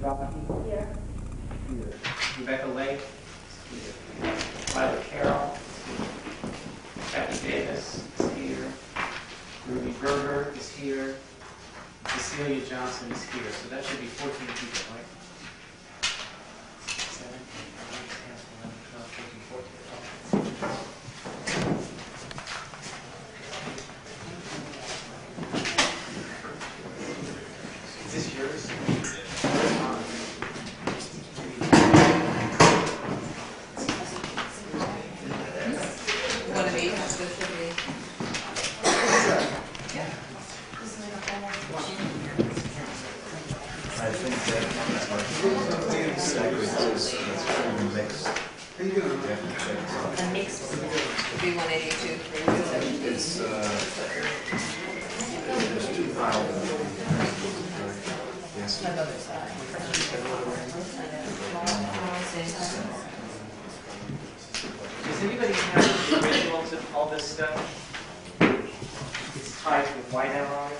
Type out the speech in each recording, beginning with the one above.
Grabowski? Here. Here. Rebecca Lake? Here. Violet Carroll? Kathy Davis is here. Ruby Berger is here. Cecilia Johnson is here. So that should be 14 people, right? 7, 8, 9, 10, 11, 12, 13, 14. Is this yours? One of these, so it should be. I think that mixed. A mix. Be 182, 327. It's there's 2 files. Yes. Another side. Does anybody have the originals of all this stuff? It's typed with white outline.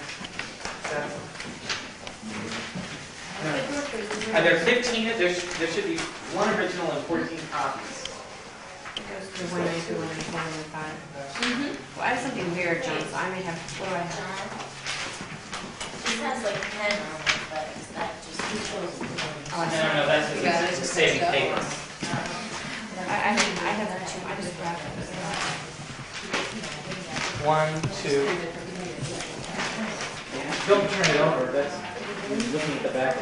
Are there 15? There should be 1 original and 14 copies. It goes to 192, 195. Well, I have something weird, John, so I may have, what do I have? This has like 10 on it, but is that just No, that's just saving paper. I have that too. I just grabbed it. 1, 2. Don't turn it over. That's looking at the back.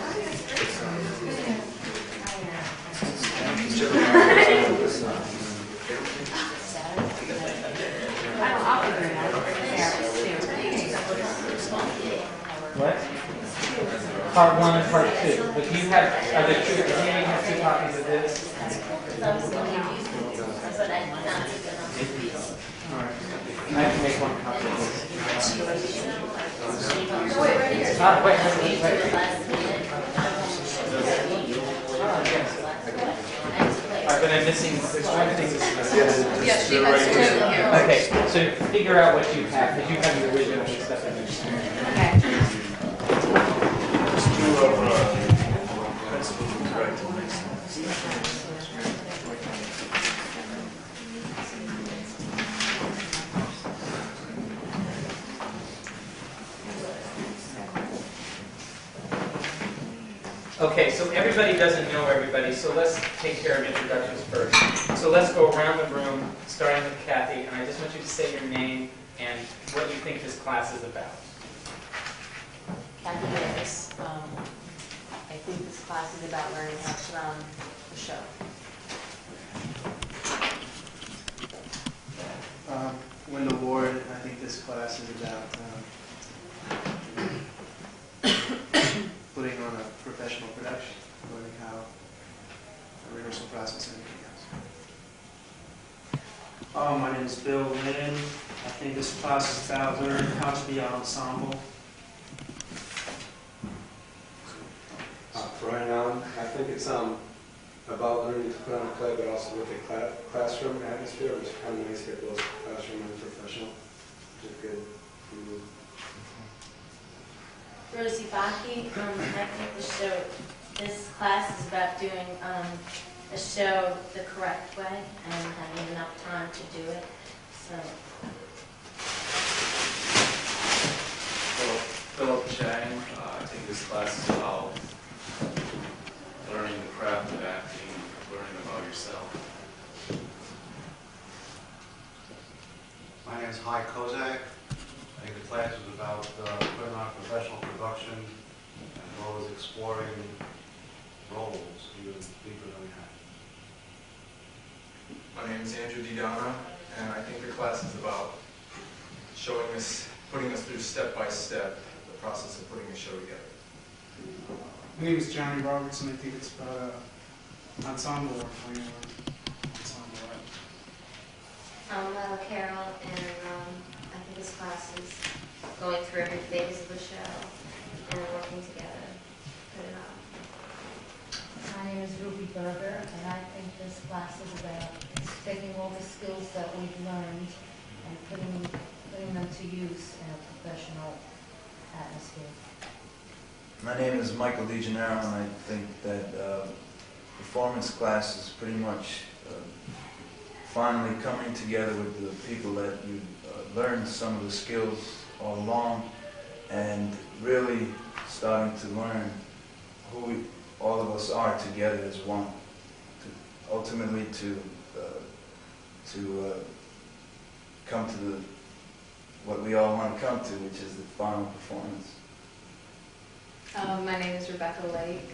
I'll figure it out. What? Part 1 and part 2. But do you have, are there 2, does anybody have 2 copies of this? Alright. I have to make 1 copy of this. Yes. Alright, but I'm missing, there's 1 thing that's Yes, she has 2 here. okay, so figure out what you have, because you have the original and stuff in there. Okay. Okay, so everybody doesn't know everybody, so let's take care of introductions first. So let's go around the room, starting with Kathy, and I just want you to say your name and what you think this class is about. Kathy Davis. I think this class is about learning how to run the show. Wendell Ward. I think this class is about putting on a professional production, learning how a rehearsal process and everything else. My name is Bill Lynn. I think this class is about learning how to be an ensemble. Brian Allen. I think it's about learning to put on a play, but also with a classroom atmosphere, which is kind of nice to get both classroom and professional, which is good. Rosie Baki. I think this class is about doing a show the correct way and having enough time to do it. So. Philip Chang. I think this class is about learning the craft of acting, learning about yourself. My name is Hai Kozak. I think the class is about putting on a professional production as well as exploring roles even deeper than we have. My name is Andrew DiDonna, and I think the class is about showing us, putting us through step by step the process of putting a show together. My name is Johnny Roberts, and I think it's about ensemble work, playing ensemble art. I'm Carol, and I think this class is going through every phase of the show and working together to put it on. My name is Ruby Berger, and I think this class is about taking all the skills that we've learned and putting them to use in a professional atmosphere. My name is Michael DeGennaro, and I think that performance class is pretty much finally coming together with the people that you learned some of the skills all along, and really starting to learn who all of us are together as one, ultimately to come to what we all want to come to, which is the final performance. My name is Rebecca Lake,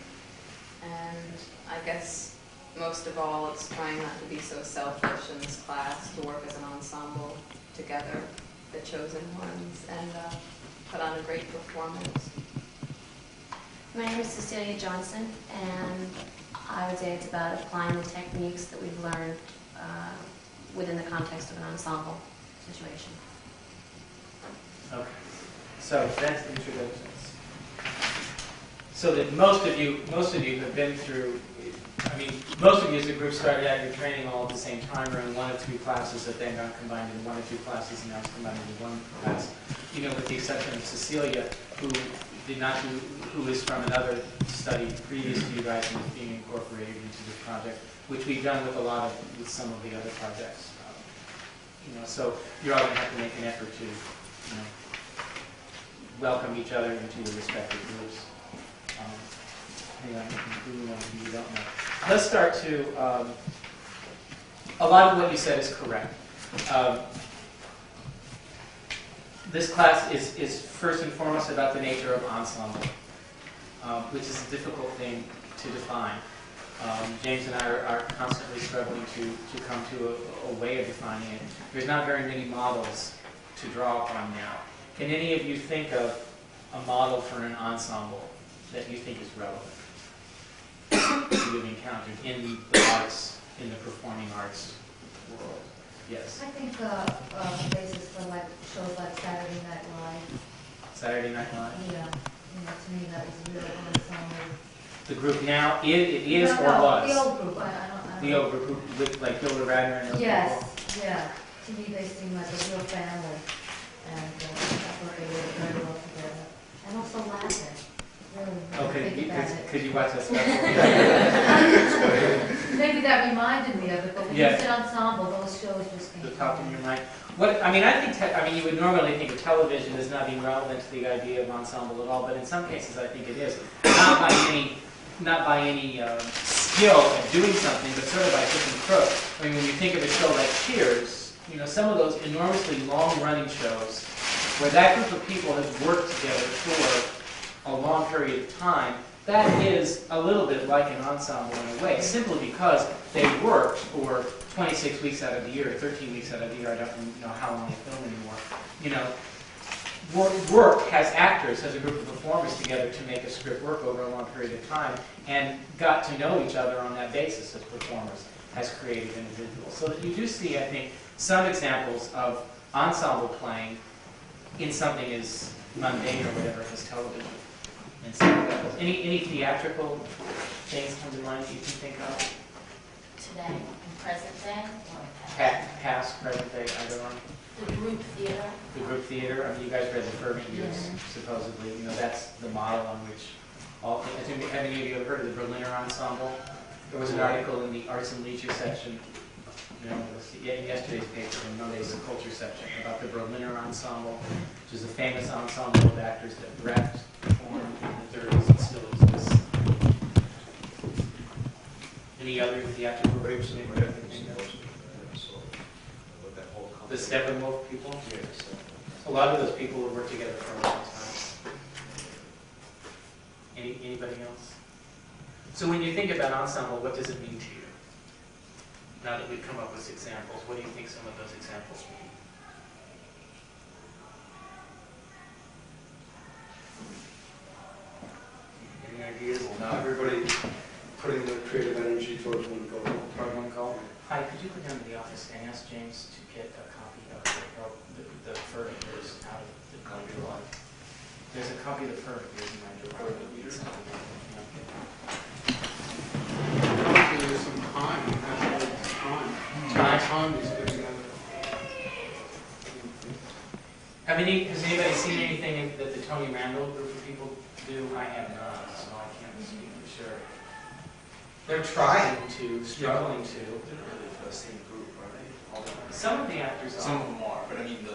and I guess most of all it's trying not to be so selfish in this class, to work as an ensemble together, the chosen ones, and put on a great performance. My name is Cecilia Johnson, and I would say it's about applying the techniques that we've learned within the context of an ensemble situation. Okay, so that's the introductions. So that most of you have been through, I mean, most of you as a group started out your training all at the same time, or in one or two classes that then got combined in one or two classes, and now it's combined into one class. You know, with the exception of Cecilia, who did not do, who is from another study previous to you guys and is being incorporated into this project, which we've done with some of the other projects. You know, so you're all going to have to make an effort to, you know, welcome each other into your respective groups. Hang on, who knows who you don't know. Let's start to, a lot of what you said is correct. This class is first and foremost about the nature of ensemble, which is a difficult thing to define. James and I are constantly struggling to come to a way of defining it. There's not very many models to draw upon now. Can any of you think of a model for an ensemble that you think is relevant that you've encountered in the arts, in the performing arts world? Yes. I think basis for like shows like Saturday Night Live. Saturday Night Live? Yeah, to me that was really ensemble. The group now, it is or No, was? the old group, I don't The old group with like Gilda Radner and those Yes, people? yeah. To me they seem like a real family, and I thought they worked very well together. And also Latin, really. Okay, could you watch that special? Maybe that reminded me of it, but when you said ensemble, those shows just came. The top in your mind. What I mean, you would normally think of television as not being relevant to the idea of ensemble at all, but in some cases I think it is. Not by any skill at doing something, but sort of by hook and crook. I mean, when you think of a show like Cheers, you know, some of those enormously long-running shows where that group of people has worked together for a long period of time, that is a little bit like an ensemble in a way, simply because they worked for 26 weeks out of the year, 13 weeks out of the year. I don't know how long they film anymore. You know, work has actors, has a group of performers together to make a script work over a long period of time, and got to know each other on that basis as performers, as creative individuals. So that you do see, I think, some examples of ensemble playing in something as mundane or whatever as television. And so, any theatrical things come to mind that you can think of? Today, in present day, Past, present day, either one. the group theater. The group theater. I mean, you guys read the Fervent Years, supposedly. You know, that's the model on which all. Have any of you ever heard of the Berliner Ensemble? There was an article in the Arts and Leisure section, you know, in yesterday's paper, in Monday's Culture section, about the Berliner Ensemble, which is a famous ensemble of actors that Brecht formed in the 30s and still exists. Any other theatrical groups? The Steppenwolf people? Yes. A lot of those people have worked together for a long time. Anybody else? So when you think about ensemble, what does it mean to you? Now that we've come up with examples, what do you think some of those examples mean? Any ideas? Now everybody putting their creative energy towards one goal. Toward one goal? Hi, could you go down to the office and ask James to get a copy of the Fervent Years out of the drawer? There's a copy of the Fervent Years in my drawer. There's some time, Time? Time is good together. Has anybody seen anything that the Tony Randall group of people do? I have not, so I can't speak for sure. They're trying to, struggling to. They're not really the same group, are they? All the time. Some of the actors are. Some of them are, but I mean, the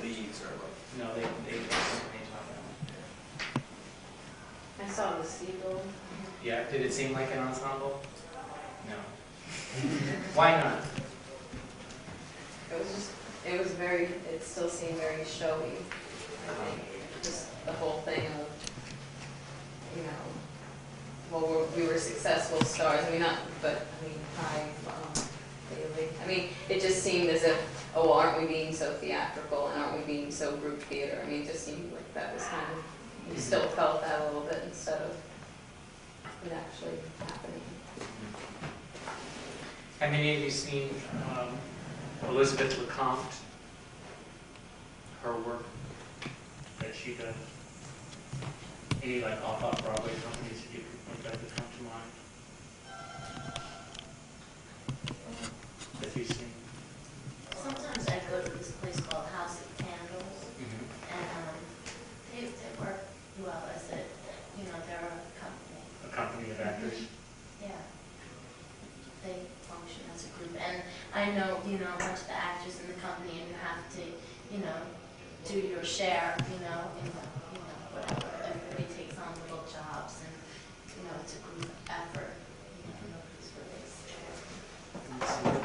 leads are like. No, they talk about it. I saw the Seagull. Yeah, did it seem like an ensemble? No. Why not? It still seemed very showy, I think. Just the whole thing of, well, we were successful stars, Bailey. I mean, it just seemed as if, oh, well, aren't we being so theatrical and aren't we being so group theater? I mean, it just seemed like that was kind of, you still felt that a little bit instead of it actually happening. Have any of you seen Elizabeth LeCompte? Her work that she does? Any like off-Broadway companies that come to mind? That you've seen? Sometimes I go to this place called House of Candles, and they work well as they're a company. A company of actors? Yeah. They function as a group. And I know, a bunch of the actors in the company, and you have to, do your share, whatever. Everybody takes on little jobs, and, it's a group effort. It's really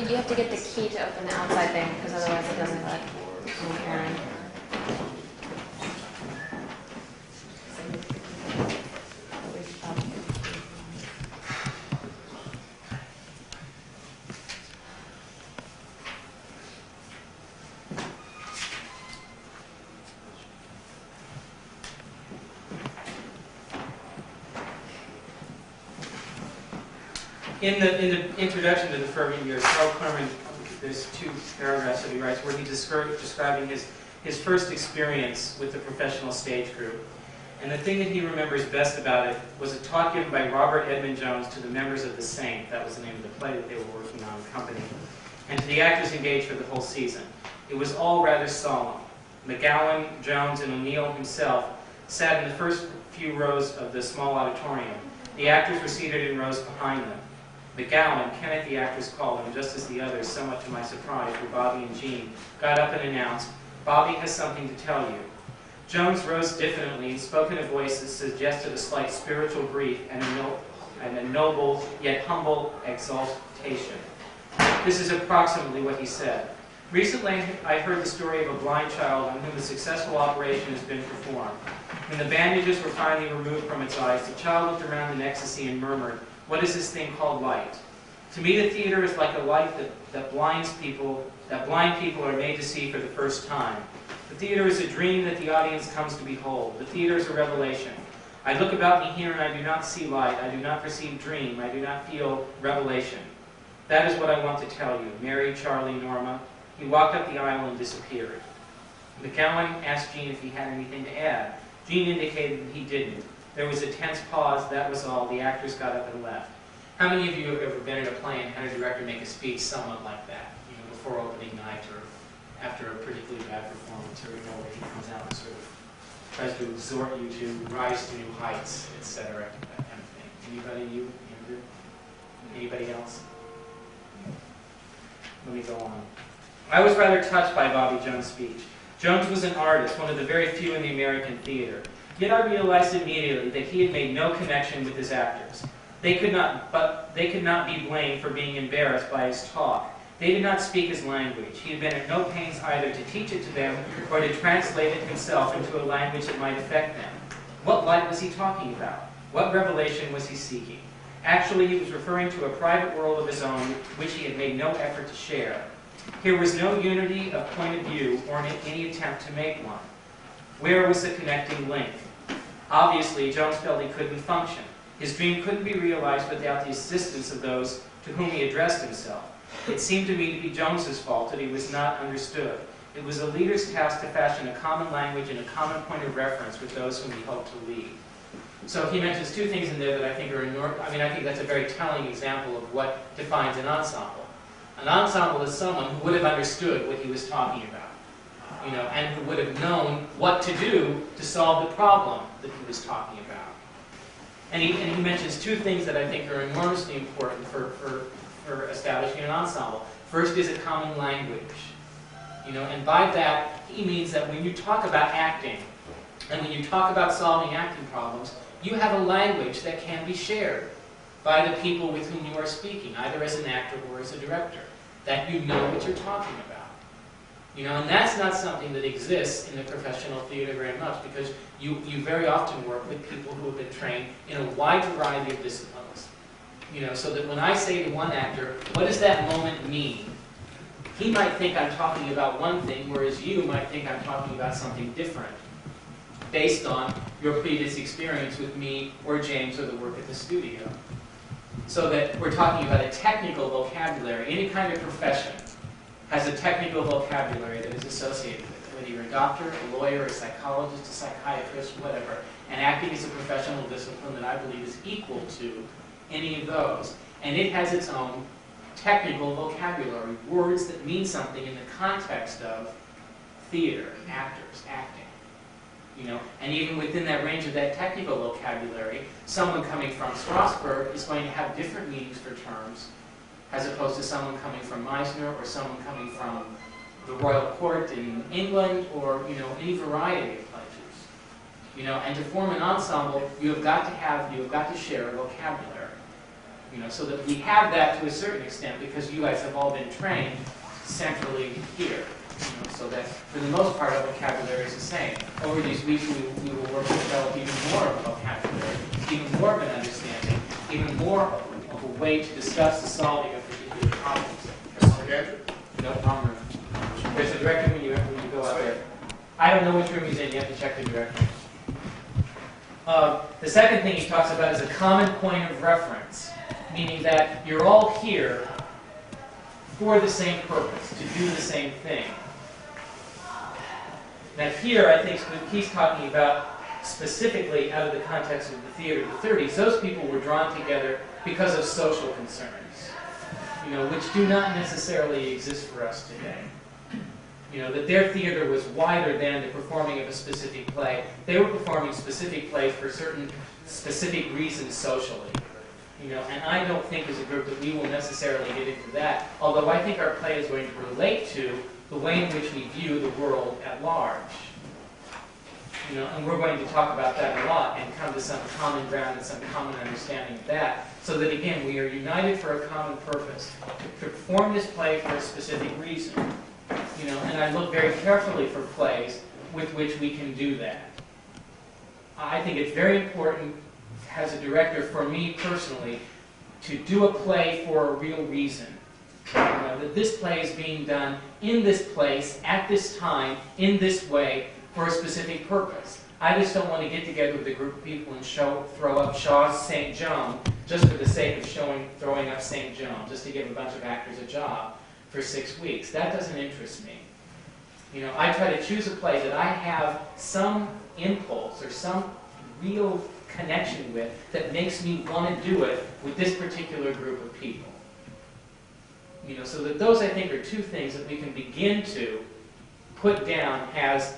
You have to get the key to open the outside thing, because otherwise it doesn't let Karen. In the introduction to the Fervent Years, Carl Clerman, there's 2 paragraphs that he writes where he's describing his first experience with the professional stage group. And the thing that he remembers best about it was a talk given by Robert Edmund Jones to the members of The Saint, that was the name of the play that they were working on, the company, and to the actors engaged for the whole season. It was all rather solemn. McGowan, Jones, and O'Neill himself sat in the first few rows of the small auditorium. The actors were seated in rows behind them. McGowan, Kenneth the actress called him, just as the others, somewhat to my surprise, for Bobby and Jean, got up and announced, "Bobby has something to tell you." Jones rose diffidently and spoke in a voice that suggested a slight spiritual grief and a noble yet humble exaltation. This is approximately what he said. "Recently, I heard the story of a blind child on whom a successful operation has been performed. When the bandages were finally removed from its eyes, the child looked around in ecstasy and murmured, 'What is this thing called light?' To me, the theater is like a light that blind people are made to see for the first time. The theater is a dream that the audience comes to behold. The theater is a revelation. I look about me here and I do not see light. I do not perceive dream. I do not feel revelation. That is what I want to tell you. Mary, Charlie, Norma." He walked up the aisle and disappeared. McGowan asked Jean if he had anything to add. Jean indicated that he didn't. There was a tense pause, that was all. The actors got up and left. How many of you have ever been at a play and had a director make a speech somewhat like that? Before opening night or after a particularly bad performance, or where he comes out and sort of tries to exhort you to rise to new heights, etc., that kind of thing. Anybody, you, Andrew? Anybody else? Let me go on. I was rather touched by Bobby Jones' speech. Jones was an artist, one of the very few in the American theater. Yet I realized immediately that he had made no connection with his actors. They could not be blamed for being embarrassed by his talk. They did not speak his language. He had been at no pains either to teach it to them or to translate it himself into a language that might affect them. What light was he talking about? What revelation was he seeking? Actually, he was referring to a private world of his own which he had made no effort to share. Here was no unity of point of view or any attempt to make one. Where was the connecting link? Obviously, Jones felt he couldn't function. His dream couldn't be realized without the assistance of those to whom he addressed himself. It seemed to me to be Jones's fault that he was not understood. It was a leader's task to fashion a common language and a common point of reference with those whom he hoped to lead. So he mentions two things in there that I think are enormous. I mean, I think that's a very telling example of what defines an ensemble. An ensemble is someone who would have understood what he was talking about, you know, and who would have known what to do to solve the problem that he was talking about. And he mentions two things that I think are enormously important for establishing an ensemble. First is a common language. You know, and by that, he means that when you talk about acting, and when you talk about solving acting problems, you have a language that can be shared by the people with whom you are speaking, either as an actor or as a director, that you know what you're talking about. You know, and that's not something that exists in the professional theater very much, because you very often work with people who have been trained in a wide variety of disciplines. You know, so that when I say to one actor, what does that moment mean? He might think I'm talking about one thing, whereas you might think I'm talking about something different, based on your previous experience with me or James or the work at the studio. So that we're talking about a technical vocabulary. Any kind of profession has a technical vocabulary that is associated with it, whether you're a doctor, a lawyer, a psychologist, a psychiatrist, whatever. And acting is a professional discipline that I believe is equal to any of those. And it has its own technical vocabulary, words that mean something in the context of theater, actors, acting. You know, and even within that range of that technical vocabulary, someone coming from Strasbourg is going to have different meanings for terms as opposed to someone coming from Meisner or someone coming from the Royal Court in England or, you know, any variety of places. You know, and to form an ensemble, you have got to share a vocabulary. You know, so that we have that to a certain extent because you guys have all been trained centrally here. You know, so that for the most part our vocabulary is the same. Over these weeks we will work to develop even more of a vocabulary, even more of an understanding, even more of a way to discuss the solving of particular problems. No problem. There's a director when you go out there. I don't know which room he's in, you have to check the director. The second thing he talks about is a common point of reference, meaning that you're all here for the same purpose, to do the same thing. Now here, I think he's talking about specifically out of the context of the theater of the 30s, those people were drawn together because of social concerns, you know, which do not necessarily exist for us today. You know, that their theater was wider than the performing of a specific play. They were performing specific plays for certain specific reasons socially. You know, and I don't think as a group that we will necessarily get into that, although I think our play is going to relate to the way in which we view the world at large. You know, and we're going to talk about that a lot and come to some common ground and some common understanding of that, so that again, we are united for a common purpose, to perform this play for a specific reason. You know, and I look very carefully for plays with which we can do that. I think it's very important as a director, for me personally, to do a play for a real reason. You know, that this play is being done in this place, at this time, in this way, for a specific purpose. I just don't want to get together with a group of people and throw up Shaw's St. Joan just for the sake of throwing up St. Joan, just to give a bunch of actors a job for 6 weeks. That doesn't interest me. You know, I try to choose a play that I have some impulse or some real connection with that makes me want to do it with this particular group of people. You know, so that those, I think, are two things that we can begin to put down as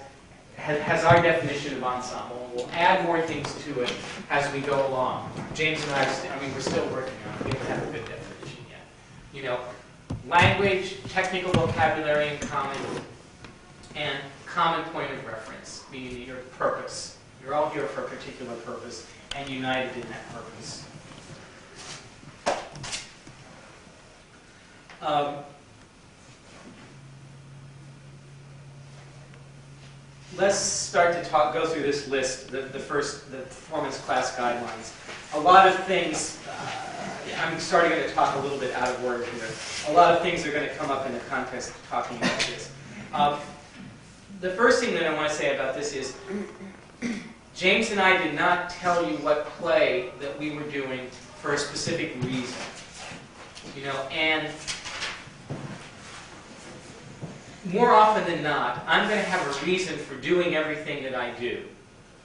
our definition of ensemble. And we'll add more things to it as we go along. James and I we're still working on it. We don't have a good definition yet. You know, language, technical vocabulary in common, and common point of reference, meaning your purpose. You're all here for a particular purpose and united in that purpose. Let's start to go through this list, the performance class guidelines. A lot of things, I'm starting to talk a little bit out of order here. A lot of things are going to come up in the context of talking about this. The first thing that I want to say about this is, James and I did not tell you what play that we were doing for a specific reason. You know, and more often than not, I'm going to have a reason for doing everything that I do,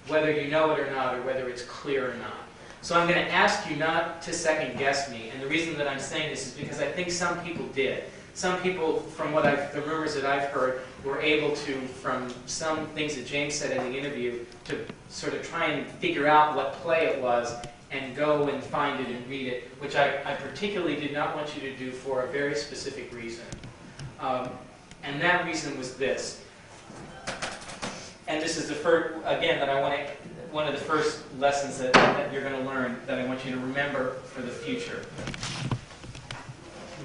whether you know it or not, or whether it's clear or not. So I'm going to ask you not to second guess me, and the reason that I'm saying this is because I think some people did. Some people, from the rumors that I've heard, were able to, from some things that James said in the interview, to sort of try and figure out what play it was and go and find it and read it, which I particularly did not want you to do for a very specific reason. And that reason was this. And this is the first, again, that I want to, one of the first lessons that you're going to learn that I want you to remember for the future.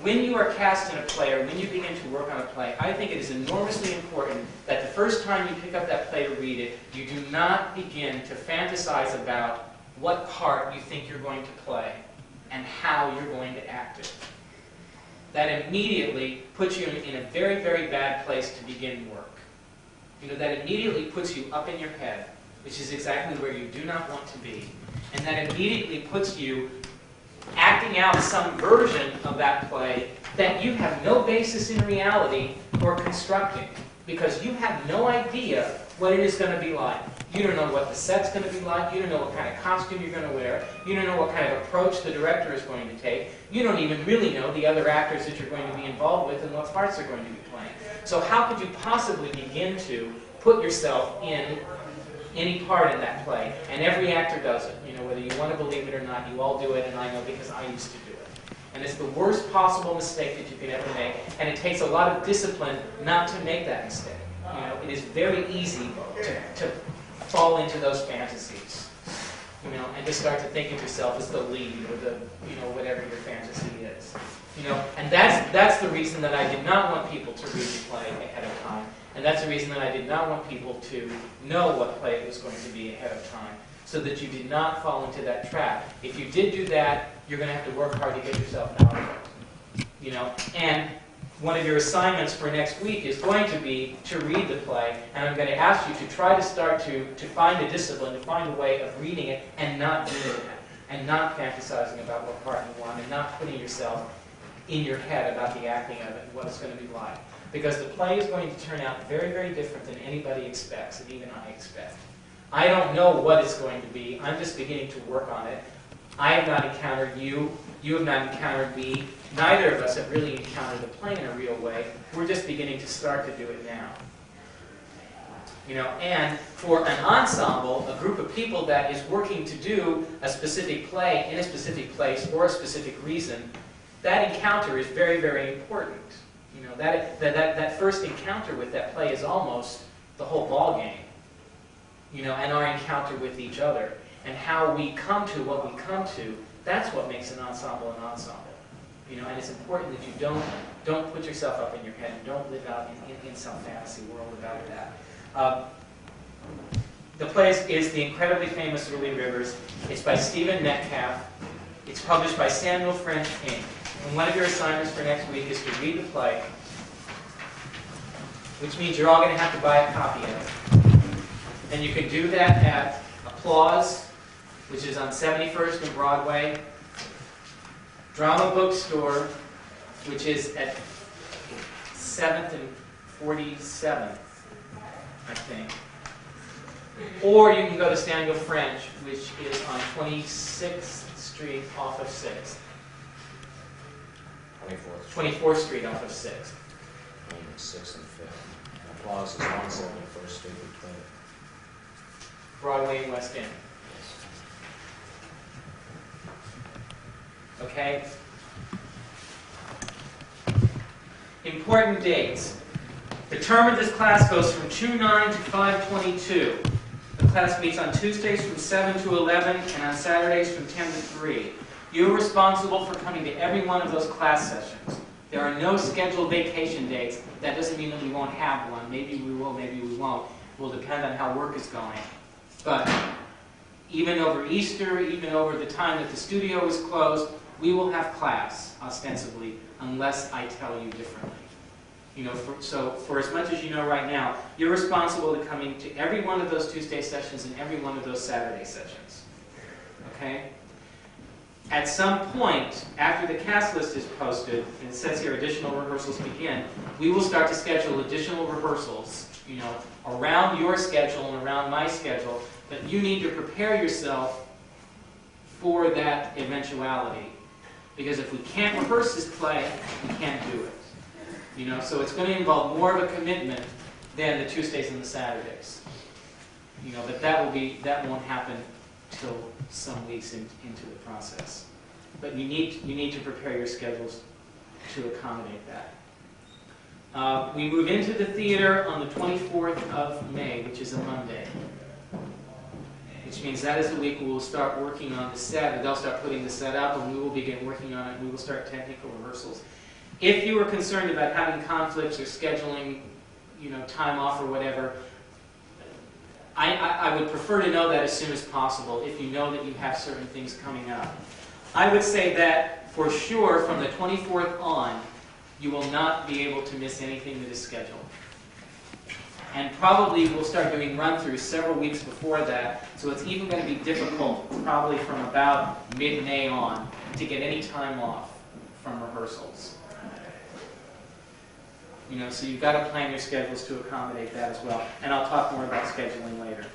When you are cast in a play, or when you begin to work on a play, I think it is enormously important that the first time you pick up that play to read it, you do not begin to fantasize about what part you think you're going to play and how you're going to act it. That immediately puts you in a very, very bad place to begin work. You know, that immediately puts you up in your head, which is exactly where you do not want to be. And that immediately puts you acting out some version of that play that you have no basis in reality for constructing, because you have no idea what it is going to be like. You don't know what the set's going to be like. You don't know what kind of costume you're going to wear. You don't know what kind of approach the director is going to take. You don't even really know the other actors that you're going to be involved with and what parts they're going to be playing. So how could you possibly begin to put yourself in any part in that play? And every actor does it. You know, whether you want to believe it or not, you all do it, and I know because I used to do it. And it's the worst possible mistake that you could ever make, and it takes a lot of discipline not to make that mistake. You know, it is very easy to fall into those fantasies, you know, and to start to think of yourself as the lead or the, you know, whatever your fantasy is. You know, and that's the reason that I did not want people to read the play ahead of time. And that's the reason that I did not want people to know what play it was going to be ahead of time, so that you did not fall into that trap. If you did do that, you're going to have to work hard to get yourself out of it. You know, and one of your assignments for next week is going to be to read the play, and I'm going to ask you to try to start to find a discipline, to find a way of reading it and not doing that, and not fantasizing about what part you want, and not putting yourself in your head about the acting of it and what it's going to be like. Because the play is going to turn out very, very different than anybody expects, and even I expect. I don't know what it's going to be. I'm just beginning to work on it. I have not encountered you. You have not encountered me. Neither of us have really encountered the play in a real way. We're just beginning to start to do it now. You know, and for an ensemble, a group of people that is working to do a specific play in a specific place for a specific reason, that encounter is very, very important. You know, that first encounter with that play is almost the whole ball game. You know, and our encounter with each other, and how we come to what we come to, that's what makes an ensemble an ensemble. You know, and it's important that you don't put yourself up in your head, and don't live out in some fantasy world about that. The play is The Incredibly Famous Willie Rivers. It's by Stephen Metcalfe. It's published by Samuel French, Inc. And one of your assignments for next week is to read the play, which means you're all going to have to buy a copy of it. And you can do that at Applause, which is on 71st and Broadway, Drama Bookstore, which is at 7th and 47th, I think. Or you can go to Samuel French, which is on 26th Street off of 6th. 24th Street off of 6th. 6th and 5th. Applause is 171st Street between Broadway and West End. Okay? Important dates. The term of this class goes from 2/9 to 5/22. The class meets on Tuesdays from 7 to 11 and on Saturdays from 10 to 3. You're responsible for coming to every one of those class sessions. There are no scheduled vacation dates. That doesn't mean that we won't have one. Maybe we will, maybe we won't. It will depend on how work is going. But even over Easter, even over the time that the studio is closed, we will have class, ostensibly, unless I tell you differently. You know, so for as much as you know right now, you're responsible to coming to every one of those Tuesday sessions and every one of those Saturday sessions. Okay? At some point, after the cast list is posted, and it says here additional rehearsals begin, we will start to schedule additional rehearsals, you know, around your schedule and around my schedule, but you need to prepare yourself for that eventuality. Because if we can't rehearse this play, we can't do it. You know, so it's going to involve more of a commitment than the Tuesdays and the Saturdays. You know, but that won't happen till some weeks into the process. But you need to prepare your schedules to accommodate that. We move into the theater on the 24th of May, which is a Monday. Which means that is the week we will start working on the set, and they'll start putting the set up, and we will begin working on it, and we will start technical rehearsals. If you are concerned about having conflicts or scheduling, you know, time off or whatever, I would prefer to know that as soon as possible if you know that you have certain things coming up. I would say that for sure from the 24th on, you will not be able to miss anything that is scheduled. And probably we'll start doing run-throughs several weeks before that, so it's even going to be difficult, probably from about mid-May on, to get any time off from rehearsals. You know, so you've got to plan your schedules to accommodate that as well. And I'll talk more about scheduling later.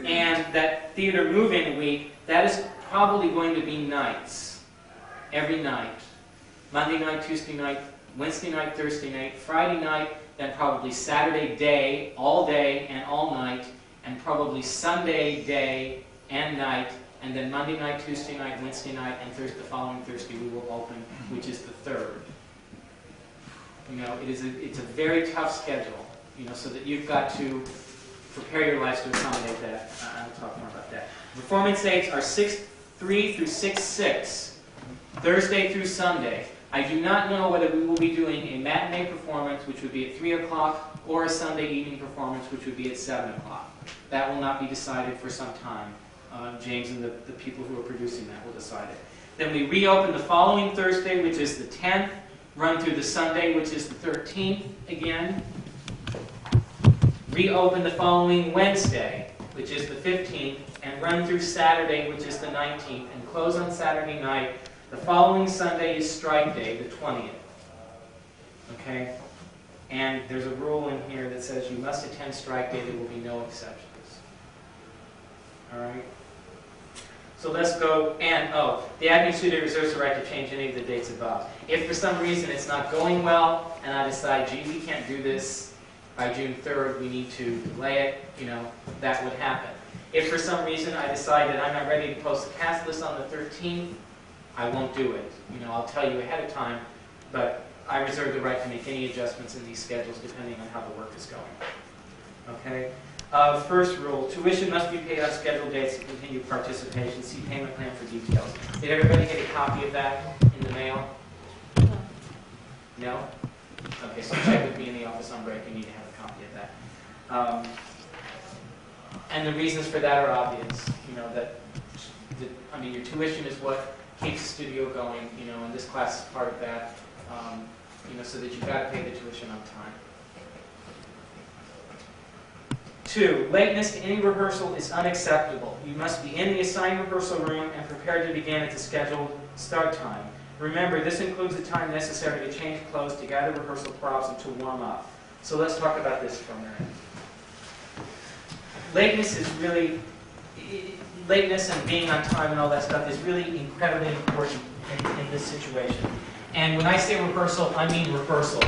And that theater move-in week, that is probably going to be nights. Every night. Monday night, Tuesday night, Wednesday night, Thursday night, Friday night, then probably Saturday day and all night, and probably Sunday day and night, and then Monday night, Tuesday night, Wednesday night, and the following Thursday we will open, which is the 3rd. You know, it's a very tough schedule, you know, so that you've got to prepare your lives to accommodate that. I'll talk more about that. Performance dates are 6-3 through 6-6, Thursday through Sunday. I do not know whether we will be doing a matinee performance, which would be at 3 o'clock, or a Sunday evening performance, which would be at 7 o'clock. That will not be decided for some time. James and the people who are producing that will decide it. Then we reopen the following Thursday, which is the 10th, run through the Sunday, which is the 13th again. Reopen the following Wednesday, which is the 15th, and run through Saturday, which is the 19th, and close on Saturday night. The following Sunday is strike day, the 20th. Okay? And there's a rule in here that says you must attend strike day. There will be no exceptions. All right? So let's go, and the acting studio reserves the right to change any of the dates above. If for some reason it's not going well, and I decide, gee, we can't do this by June 3rd, we need to delay it, you know, that would happen. If for some reason I decide that I'm not ready to post the cast list on the 13th, I won't do it. You know, I'll tell you ahead of time, but I reserve the right to make any adjustments in these schedules depending on how the work is going. Okay? First rule, tuition must be paid on scheduled dates to continue participation. See payment plan for details. Did everybody get a copy of that in the mail? No? Okay, so check with me in the office on break. You need to have a copy of that. And the reasons for that are obvious. You know, I mean, your tuition is what keeps the studio going, you know, and this class is part of that, you know, so that you've got to pay the tuition on time. 2, lateness to any rehearsal is unacceptable. You must be in the assigned rehearsal room and prepared to begin at the scheduled start time. Remember, this includes the time necessary to change clothes, to gather rehearsal props, and to warm up. So let's talk about this for a minute. Lateness is really, lateness and being on time and all that stuff is really incredibly important in this situation. And when I say rehearsal, I mean rehearsal.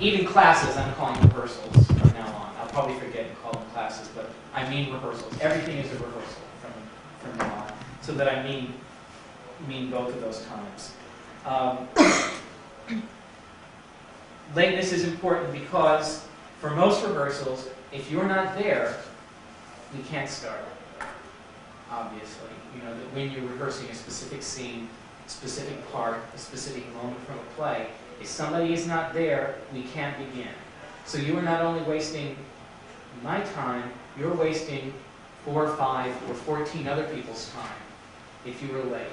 Even classes, I'm calling rehearsals from now on. I'll probably forget to call them classes, but I mean rehearsals. Everything is a rehearsal from now on, so that I mean both of those times. Lateness is important because for most rehearsals, if you're not there, we can't start. Obviously, you know that when you're rehearsing a specific scene, a specific part, a specific moment from a play, if somebody is not there, we can't begin. So you are not only wasting my time, you're wasting 4 or 5 or 14 other people's time if you were late.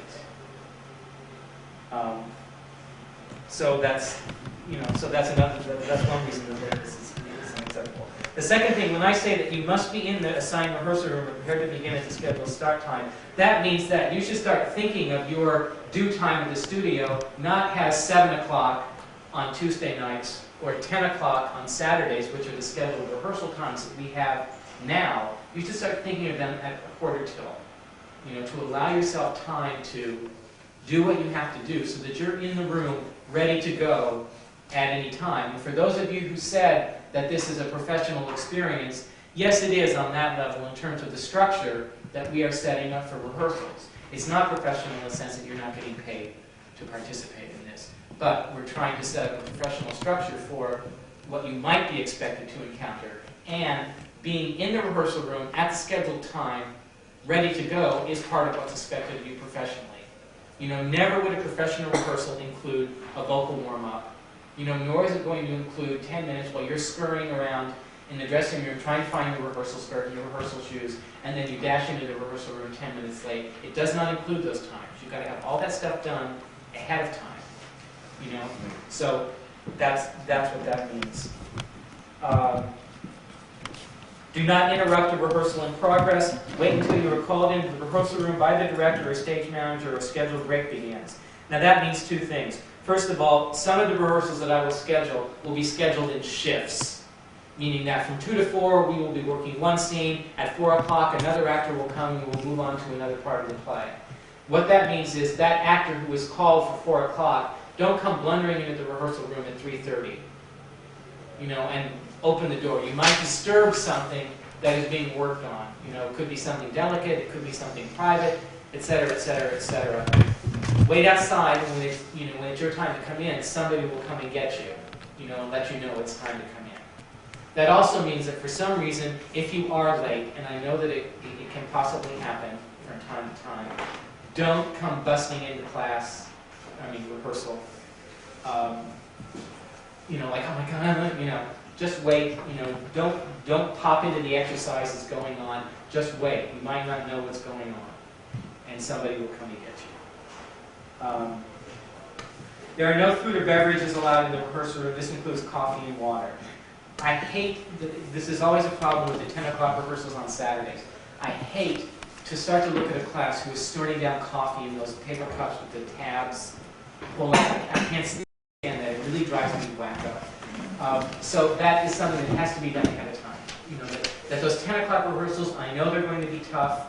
So that's, that's one reason that this is unacceptable. The second thing, when I say that you must be in the assigned rehearsal room and prepared to begin at the scheduled start time, that means that you should start thinking of your due time at the studio not as 7 o'clock on Tuesday nights or 10 o'clock on Saturdays, which are the scheduled rehearsal times that we have now. You should start thinking of them at 1/4 till, to allow yourself time to do what you have to do so that you're in the room ready to go at any time. And for those of you who said that this is a professional experience, yes, it is on that level in terms of the structure that we are setting up for rehearsals. It's not professional in the sense that you're not getting paid to participate in this, but we're trying to set up a professional structure for what you might be expected to encounter. And being in the rehearsal room at the scheduled time, ready to go, is part of what's expected of you professionally. Never would a professional rehearsal include a vocal warm-up. Nor is it going to include 10 minutes while you're scurrying around in the dressing room trying to find your rehearsal skirt and your rehearsal shoes, and then you dash into the rehearsal room 10 minutes late. It does not include those times. You've got to have all that stuff done ahead of time. So that's what that means. Do not interrupt a rehearsal in progress. Wait until you are called into the rehearsal room by the director or stage manager or a scheduled break begins. Now that means two things. First of all, some of the rehearsals that I will schedule will be scheduled in shifts, meaning that from 2 to 4 we will be working one scene. At 4 o'clock another actor will come and we'll move on to another part of the play. What that means is that actor who is called for 4 o'clock, don't come blundering into the rehearsal room at 3:30, and open the door. You might disturb something that is being worked on. It could be something delicate, it could be something private, etc., etc., etc. Wait outside, and when it's your time to come in, somebody will come and get you, and let you know it's time to come in. That also means that for some reason, if you are late, and I know that it can possibly happen from time to time, don't come busting into rehearsal. Like, oh my God, just wait. Don't pop into the exercises going on. Just wait. You might not know what's going on, and somebody will come and get you. There are no food or beverages allowed in the rehearsal room. This includes coffee and water. I hate, this is always a problem with the 10 o'clock rehearsals on Saturdays. I hate to start to look at a class who is snorting down coffee in those paper cups with the tabs. Well, I can't stand that. It really drives me wacko. So that is something that has to be done ahead of time. That those 10 o'clock rehearsals, I know they're going to be tough.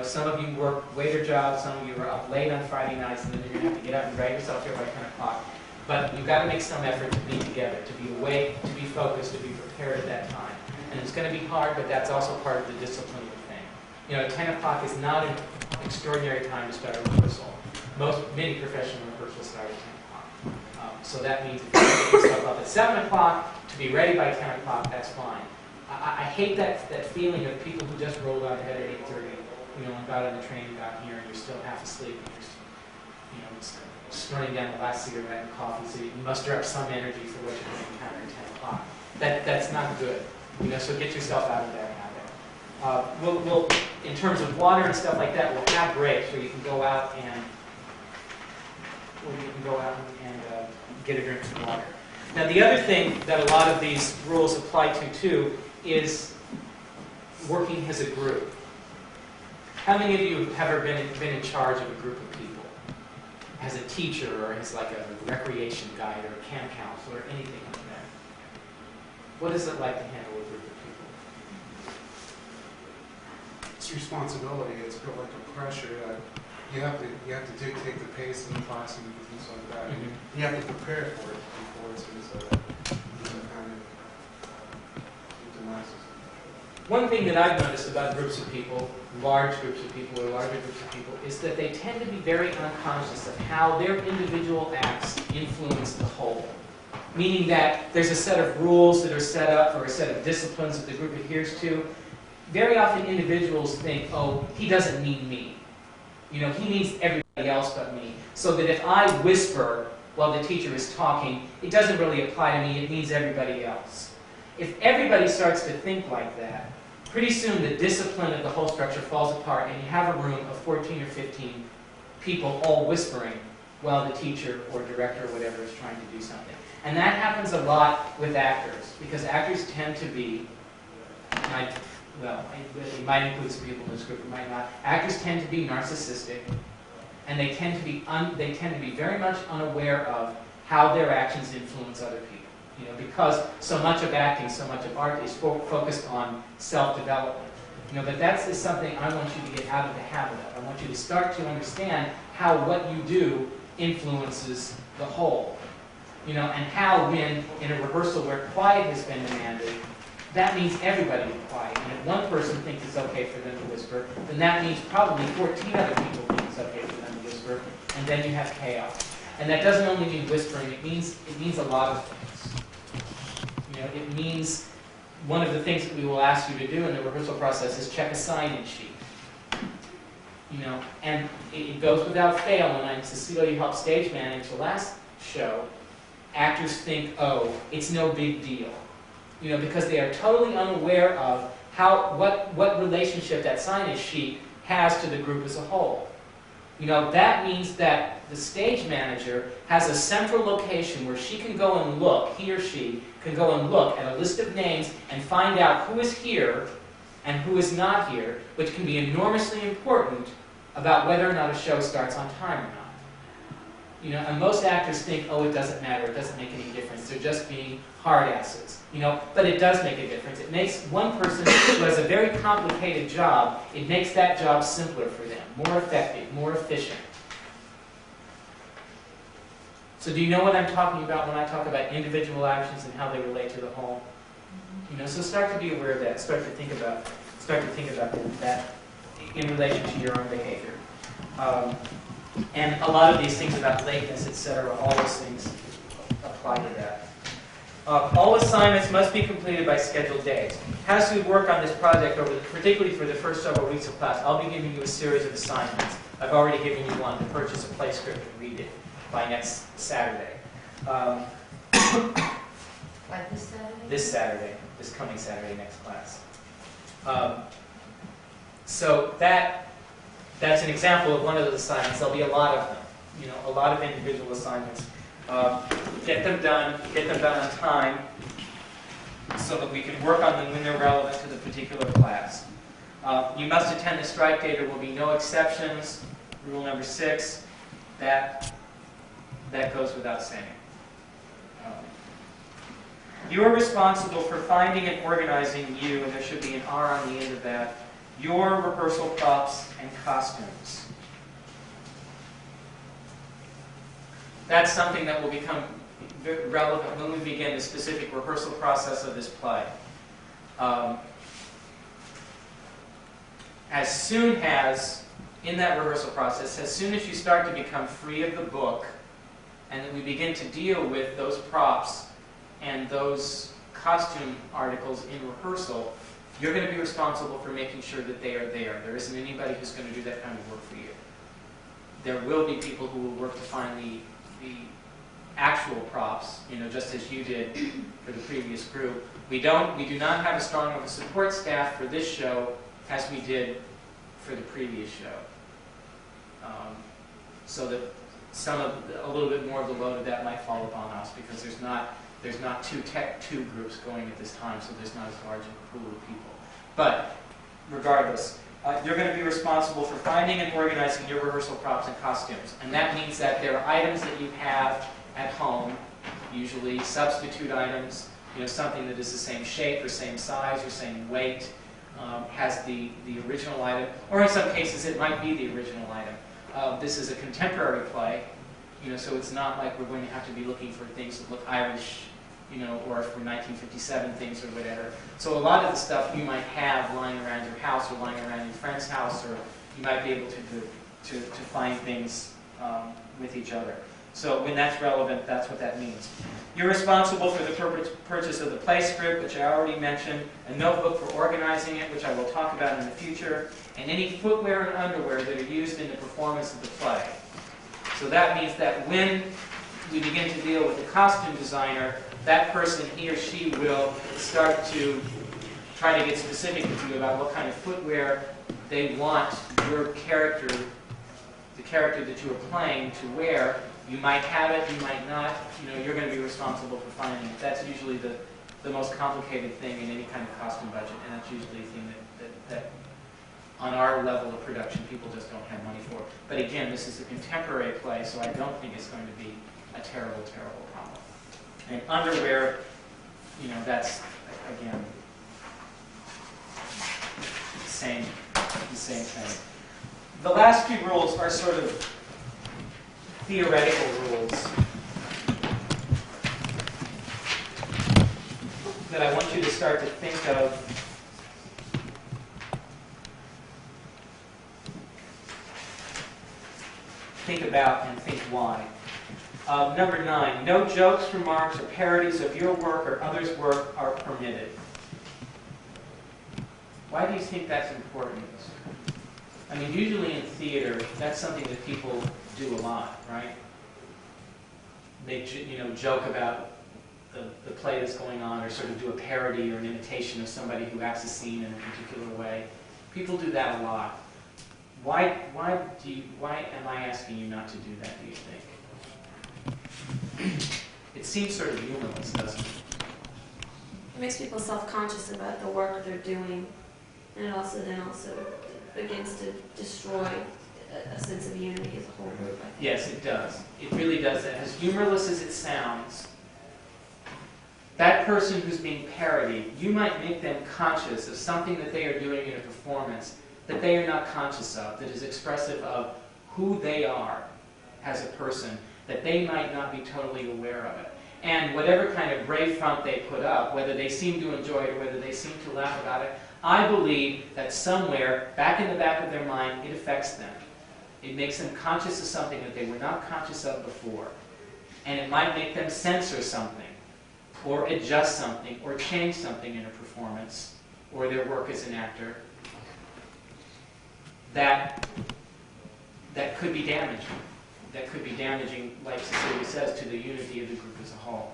Some of you work waiter jobs, some of you are up late on Friday nights, and then you're going to have to get up and drag yourself here by 10 o'clock. But you've got to make some effort to be together, to be awake, to be focused, to be prepared at that time. And it's going to be hard, but that's also part of the discipline of the thing. 10 o'clock is not an extraordinary time to start a rehearsal. Many professional rehearsals start at 10 o'clock. So that means if you get yourself up at 7 o'clock to be ready by 10 o'clock, that's fine. I hate that feeling of people who just rolled out of bed at 8:30, and got on the train and got here, and you're still half asleep, and you're snorting down the last cigarette and coffee, so you muster up some energy for what you're going to encounter at 10 o'clock. That's not good. So get yourself out of that habit. We'll, in terms of water and stuff like that, we'll have breaks where you can go out and get a drink of water. Now, the other thing that a lot of these rules apply to too is working as a group. How many of you have ever been in charge of a group of people? As a teacher, or as like a recreation guide, or a camp counselor, or anything like that? What is it like to handle a group of people? It's responsibility. It's kind of like a pressure that you have to dictate the pace in the class and things like that. Mm-hmm. You have to prepare for it before it's so that kind of utilize. One thing that I've noticed about groups of people, large groups of people or larger groups of people, is that they tend to be very unconscious of how their individual acts influence the whole. Meaning that there's a set of rules that are set up, or a set of disciplines that the group adheres to. Very often individuals think, oh, he doesn't mean me. He means everybody else but me. So that if I whisper while the teacher is talking, it doesn't really apply to me, it means everybody else. If everybody starts to think like that, pretty soon the discipline of the whole structure falls apart, and you have a room of 14 or 15 people all whispering while the teacher or director or whatever is trying to do something. And that happens a lot with actors, because actors tend to be, it might include some people in this group, it might not. Actors tend to be narcissistic, and they tend to be very much unaware of how their actions influence other people. You know, because so much of acting, so much of art is focused on self-development. You know, but that's something I want you to get out of the habit of. I want you to start to understand how what you do influences the whole. You know, and how when in a rehearsal where quiet has been demanded, that means everybody is quiet. And if one person thinks it's okay for them to whisper, then that means probably 14 other people think it's okay for them to whisper, and then you have chaos. And that doesn't only mean whispering, it means a lot of things. You know, it means one of the things that we will ask you to do in the rehearsal process is check a sign-in sheet. You know, and it goes without fail, and Cecilia, you helped stage manage the last show, actors think, oh, it's no big deal. You know, because they are totally unaware of what relationship that sign-in sheet has to the group as a whole. You know, that means that the stage manager has a central location where she can go and look, he or she can go and look at a list of names and find out who is here and who is not here, which can be enormously important about whether or not a show starts on time or not. You know, and most actors think, oh, it doesn't matter, it doesn't make any difference, they're just being hard asses. You know, but it does make a difference. It makes one person who has a very complicated job, it makes that job simpler for them, more effective, more efficient. So do you know what I'm talking about when I talk about individual actions and how they relate to the whole? You know, so start to be aware of that, start to think about that in relation to your own behavior. And a lot of these things about lateness, etc., all those things apply to that. All assignments must be completed by scheduled days. As we work on this project, particularly for the first several weeks of class, I'll be giving you a series of assignments. I've already given you one, to purchase a play script and read it by next Saturday. Like this Saturday? This Saturday, this coming Saturday, next class. So that's an example of one of those assignments. There'll be a lot of them, you know, a lot of individual assignments. Get them done on time, so that we can work on them when they're relevant to the particular class. You must attend the strike day. There will be no exceptions. Rule number 6, that goes without saying. You are responsible for finding and organizing and there should be an R on the end of that, your rehearsal props and costumes. That's something that will become relevant when we begin the specific rehearsal process of this play. As soon as, in that rehearsal process, as soon as you start to become free of the book, and that we begin to deal with those props and those costume articles in rehearsal, you're going to be responsible for making sure that they are there. There isn't anybody who's going to do that kind of work for you. There will be people who will work to find the actual props, you know, just as you did for the previous group. We do not have as strong of a support staff for this show as we did for the previous show. So that a little bit more of the load of that might fall upon us, because there's not two groups going at this time, so there's not as large a pool of people. But regardless, you're going to be responsible for finding and organizing your rehearsal props and costumes. And that means that there are items that you have at home, usually substitute items, you know, something that is the same shape or same size or same weight, has the original item, or in some cases it might be the original item. This is a contemporary play, you know, so it's not like we're going to have to be looking for things that look Irish, you know, or for 1957 things or whatever. So a lot of the stuff you might have lying around your house or lying around your friend's house, or you might be able to find things with each other. So when that's relevant, that's what that means. You're responsible for the purchase of the play script, which I already mentioned, a notebook for organizing it, which I will talk about in the future, and any footwear and underwear that are used in the performance of the play. So that means that when we begin to deal with the costume designer, that person, he or she, will start to try to get specific with you about what kind of footwear they want your character the character that you are playing to where you might have it, you might not, you're going to be responsible for finding it. That's usually the most complicated thing in any kind of costume budget, and that's usually a thing that on our level of production, people just don't have money for. But again, this is a contemporary play, so I don't think it's going to be a terrible, terrible problem. And underwear, that's, again, the same thing. The last few rules are sort of theoretical rules that I want you to start to think about and think why. Number 9, no jokes, remarks, or parodies of your work or others' work are permitted. Why do you think that's important? I mean, usually in theater, that's something that people do a lot, right? They, joke about the play that's going on, or sort of do a parody or an imitation of somebody who acts a scene in a particular way. People do that a lot. Why am I asking you not to do that, do you think? It seems sort of humorless, doesn't it? It makes people self-conscious about the work they're doing, and it also begins to destroy a sense of unity as a whole group, I think. Yes, it does. It really does that. As humorless as it sounds, that person who's being parodied, you might make them conscious of something that they are doing in a performance that they are not conscious of, that is expressive of who they are as a person, that they might not be totally aware of it. And whatever kind of brave front they put up, whether they seem to enjoy it or whether they seem to laugh about it, I believe that somewhere, back in the back of their mind, it affects them. It makes them conscious of something that they were not conscious of before. And it might make them censor something, or adjust something, or change something in a performance, or their work as an actor, that could be damaging. That could be damaging, like Cecilia says, to the unity of the group as a whole.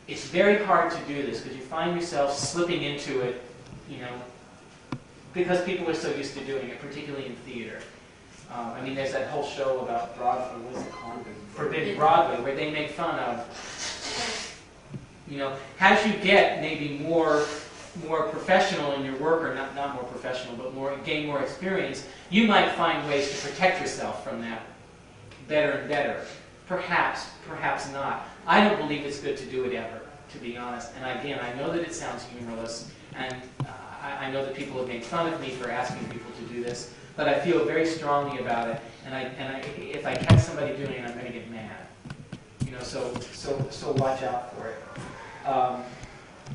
It's very hard to do this because you find yourself slipping into it, because people are so used to doing it, particularly in theater. I mean, there's that whole show about Broadway, what is it called? Forbidden Broadway, where they make fun of, as you get maybe more professional in your work, or not more professional, but gain more experience, you might find ways to protect yourself from that better and better. Perhaps, perhaps not. I don't believe it's good to do it ever, to be honest. And again, I know that it sounds humorless, and I know that people have made fun of me for asking people to do this, but I feel very strongly about it, and if I catch somebody doing it, I'm going to get mad. So watch out for it.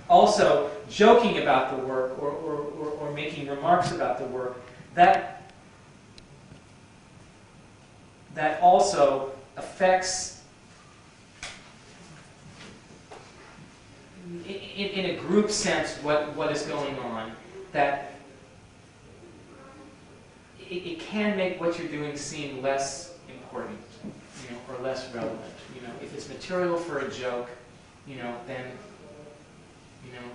Also, joking about the work or making remarks about the work, that also affects, in a group sense, what is going on. That it can make what you're doing seem less important, or less relevant. If it's material for a joke, then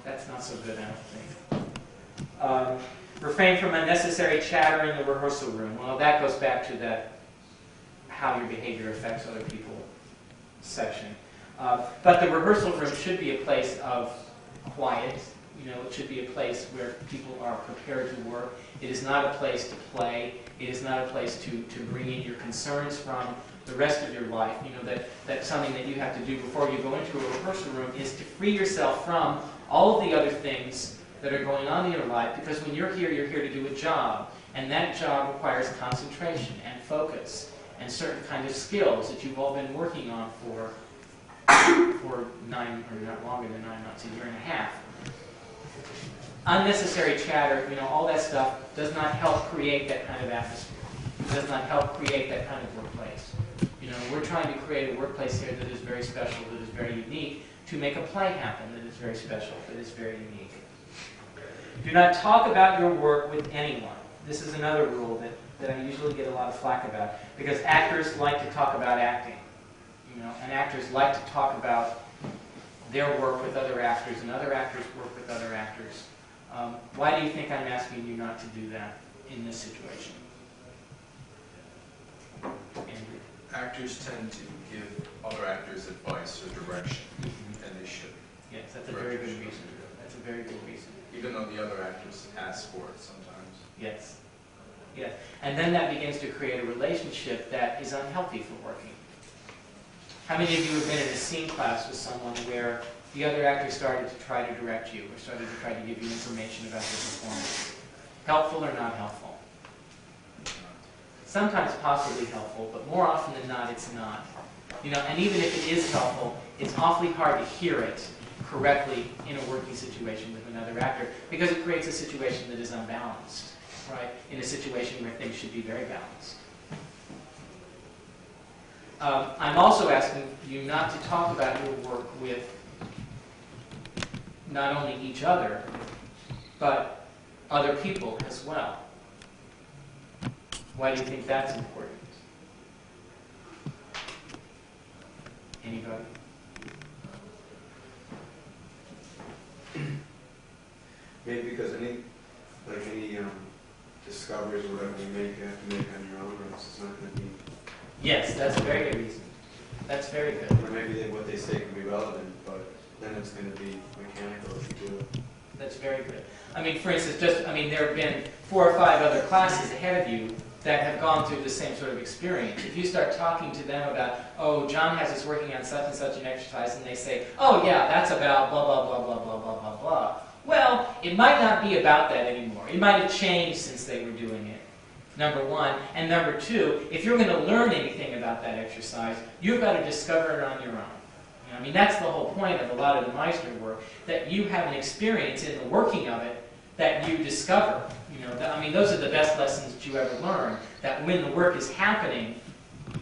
that's not so good, I don't think. Refrain from unnecessary chatter in the rehearsal room. Well, that goes back to that how your behavior affects other people section. But the rehearsal room should be a place of quiet. It should be a place where people are prepared to work. It is not a place to play. It is not a place to bring in your concerns from the rest of your life. That's something that you have to do before you go into a rehearsal room, is to free yourself from all of the other things that are going on in your life, because when you're here to do a job, and that job requires concentration and focus and certain kind of skills that you've all been working on for 9, or not longer than 9 months, a year and a half. Unnecessary chatter, all that stuff does not help create that kind of atmosphere. It does not help create that kind of workplace. We're trying to create a workplace here that is very special, that is very unique, to make a play happen that is very special, that is very unique. Do not talk about your work with anyone. This is another rule that I usually get a lot of flack about, because actors like to talk about acting. And actors like to talk about their work with other actors, and other actors work with other actors. Why do you think I'm asking you not to do that in this situation? actors tend to give other actors advice or direction, and they should. Yes, that's a very good reason. That's a very good reason. Even though the other actors ask for it sometimes. Yes. Yes. And then that begins to create a relationship that is unhealthy for working. How many of you have been in a scene class with someone where the other actor started to try to direct you or started to try to give you information about your performance? Helpful or not helpful? Sometimes possibly helpful, but more often than not, it's not. You know, and even if it is helpful, it's awfully hard to hear it correctly in a working situation with another actor because it creates a situation that is unbalanced, right? In a situation where things should be very balanced. I'm also asking you not to talk about your work with not only each other, but other people as well. Why do you think that's important? Anybody? Maybe because any discoveries or whatever you make, you have to make on your own, or else it's not going to be. Yes, that's a very good reason. That's very good. Or maybe what they say can be relevant, but then it's going to be mechanical if you do it. That's very good. I mean, for instance, there have been 4 or 5 other classes ahead of you that have gone through the same sort of experience. If you start talking to them about, oh, John has us working on such and such an exercise, and they say, oh yeah, that's about blah, blah, blah, blah, blah, blah, blah, blah. Well, it might not be about that anymore. It might have changed since they were doing it, number one. And number two, if you're going to learn anything about that exercise, you've got to discover it on your own. I mean, that's the whole point of a lot of the Meister work, that you have an experience in the working of it that you discover. You know, I mean, those are the best lessons that you ever learn, that when the work is happening,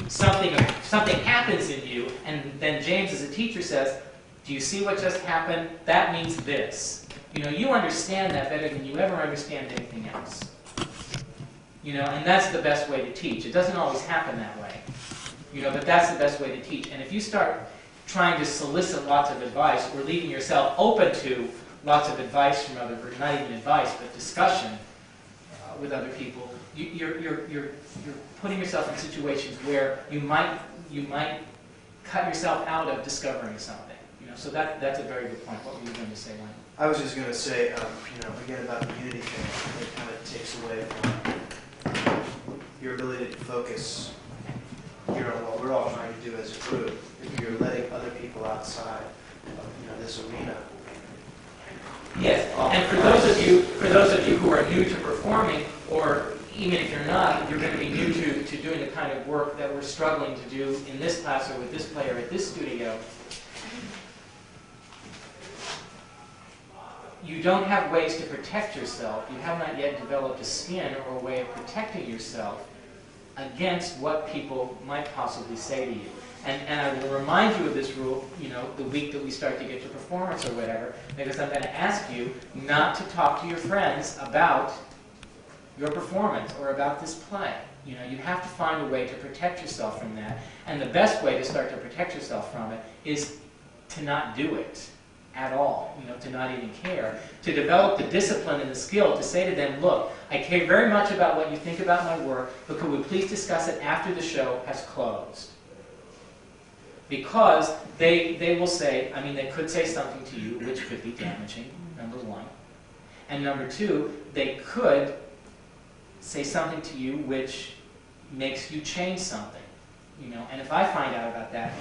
something happens in you, and then James as a teacher says, do you see what just happened? That means this. You know, you understand that better than you ever understand anything else. You know, and that's the best way to teach. It doesn't always happen that way. You know, but that's the best way to teach. And if you start trying to solicit lots of advice or leaving yourself open to lots of advice from other people, not even advice, but discussion with other people, you're putting yourself in situations where you might cut yourself out of discovering something. You know, so that's a very good point. What were you going to say, Wayne? I was just going to say, again about the unity thing, it kind of takes away from your ability to focus here on what we're all trying to do as a group. If you're letting other people outside of this arena. Yes, and for those of you who are new to performing, or even if you're not, you're going to be new to doing the kind of work that we're struggling to do in this class or with this player at this studio. You don't have ways to protect yourself. You have not yet developed a skin or a way of protecting yourself against what people might possibly say to you. And I will remind you of this rule, the week that we start to get to performance or whatever, because I'm going to ask you not to talk to your friends about your performance or about this play. You have to find a way to protect yourself from that. And the best way to start to protect yourself from it is to not do it at all, to not even care. To develop the discipline and the skill to say to them, look, I care very much about what you think about my work, but could we please discuss it after the show has closed? Because they will say, they could say something to you which could be damaging, number one. And number two, they could say something to you which makes you change something. And if I find out about that,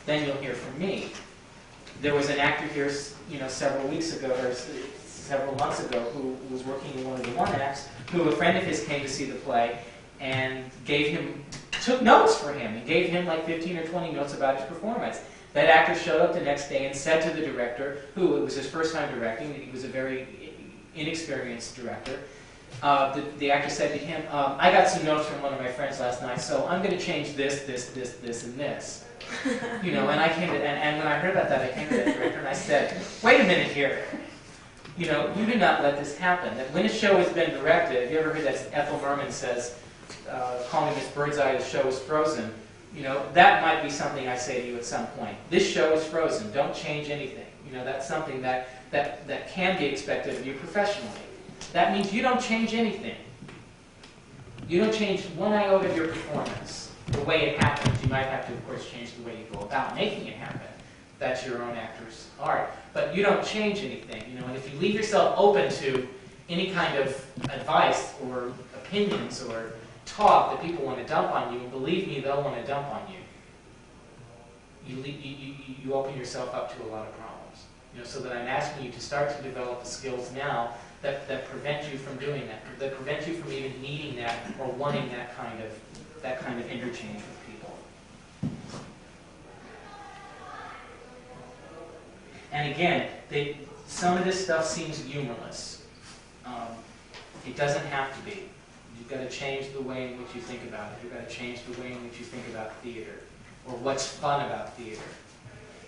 then you'll hear from me. There was an actor here, several weeks ago, or several months ago, who was working in one of the one-acts, who a friend of his came to see the play and took notes for him and gave him like 15 or 20 notes about his performance. That actor showed up the next day and said to the director, who it was his first time directing, and he was a very inexperienced director, the actor said to him, I got some notes from one of my friends last night, so I'm going to change this, and this. And I came to, and when I heard about that, I came to that director and I said, wait a minute here. You do not let this happen. That when a show has been directed, have you ever heard that Ethel Merman says, calling Miss Birdseye, the show is frozen? That might be something I say to you at some point. This show is frozen. Don't change anything. That's something that can be expected of you professionally. That means you don't change anything. You don't change one iota of your performance. the way it happens. You might have to, of course, change the way you go about making it happen. That's your own actor's art. But you don't change anything, you know, and if you leave yourself open to any kind of advice or opinions or talk that people want to dump on you, and believe me, they'll want to dump on you. You open yourself up to a lot of problems. You know, so that I'm asking you to start to develop the skills now that prevent you from doing that prevent you from even needing that or wanting that kind of interchange with people. And again, some of this stuff seems humorless. It doesn't have to be. You've got to change the way in which you think about it. You've got to change the way in which you think about theater, or what's fun about theater.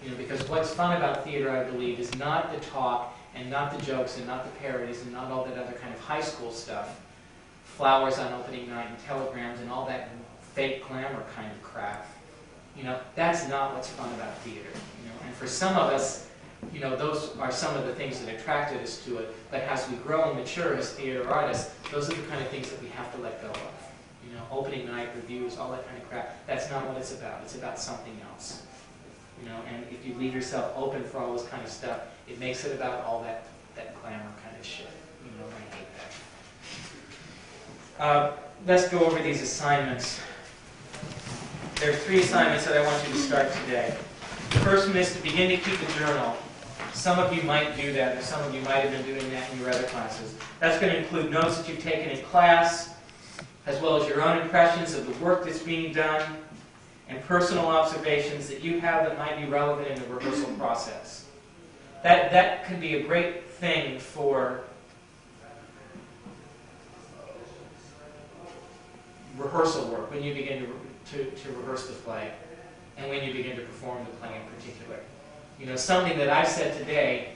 You know, because what's fun about theater, I believe, is not the talk, and not the jokes, and not the parodies, and not all that other kind of high school stuff, flowers on opening night, and telegrams, and all that fake glamour kind of crap. You know, that's not what's fun about theater. You know, and for some of us, you know, those are some of the things that attracted us to it. But as we grow and mature as theater artists, those are the kind of things that we have to let go of. You know, opening night reviews, all that kind of crap. That's not what it's about. It's about something else. You know, and if you leave yourself open for all this kind of stuff, it makes it about all that glamour kind of shit. You know, I hate that. Let's go over these assignments. There are 3 assignments that I want you to start today. The first one is to begin to keep a journal. Some of you might do that, and some of you might have been doing that in your other classes. That's going to include notes that you've taken in class, as well as your own impressions of the work that's being done, and personal observations that you have that might be relevant in the rehearsal process. That can be a great thing for rehearsal work, when you begin to rehearse the play, and when you begin to perform the play in particular. You know, something that I've said today,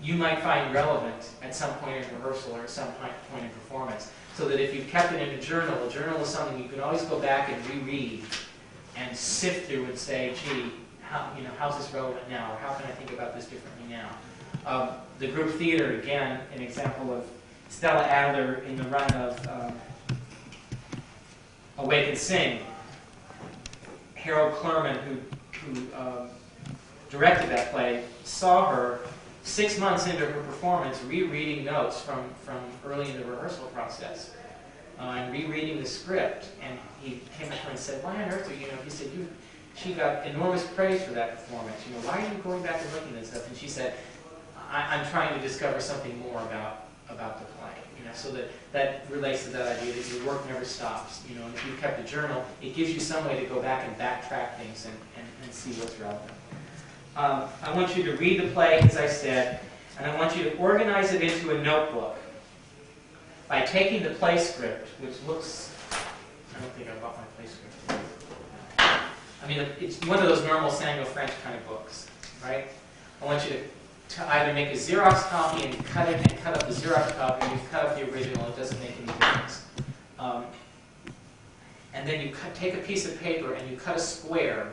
you might find relevant at some point in rehearsal or at some point in performance, so that if you've kept it in a journal is something you can always go back and reread and sift through and say, gee, how's this relevant now? Or how can I think about this differently now? The group theater, again, an example of Stella Adler in the run of Awake and Sing. Harold Clurman, who directed that play, saw her 6 months into her performance rereading notes from early in the rehearsal process and rereading the script. And he came up to her and said, "Why on earth are you?" He said, "She got enormous praise for that performance. You know, why are you going back and looking at this stuff?" And she said, "I'm trying to discover something more about the play." You know, so that relates to that idea that your work never stops. You know, and if you've kept a journal, it gives you some way to go back and backtrack things and see what's relevant. I want you to read the play, as I said, and I want you to organize it into a notebook by taking the play script, which looks, I don't think I bought my play script. I mean, it's one of those normal Sango-French kind of books, right? I want you to either make a Xerox copy and cut it and cut up the Xerox copy, or you cut up the original. It doesn't make any difference. And then you take a piece of paper and you cut a square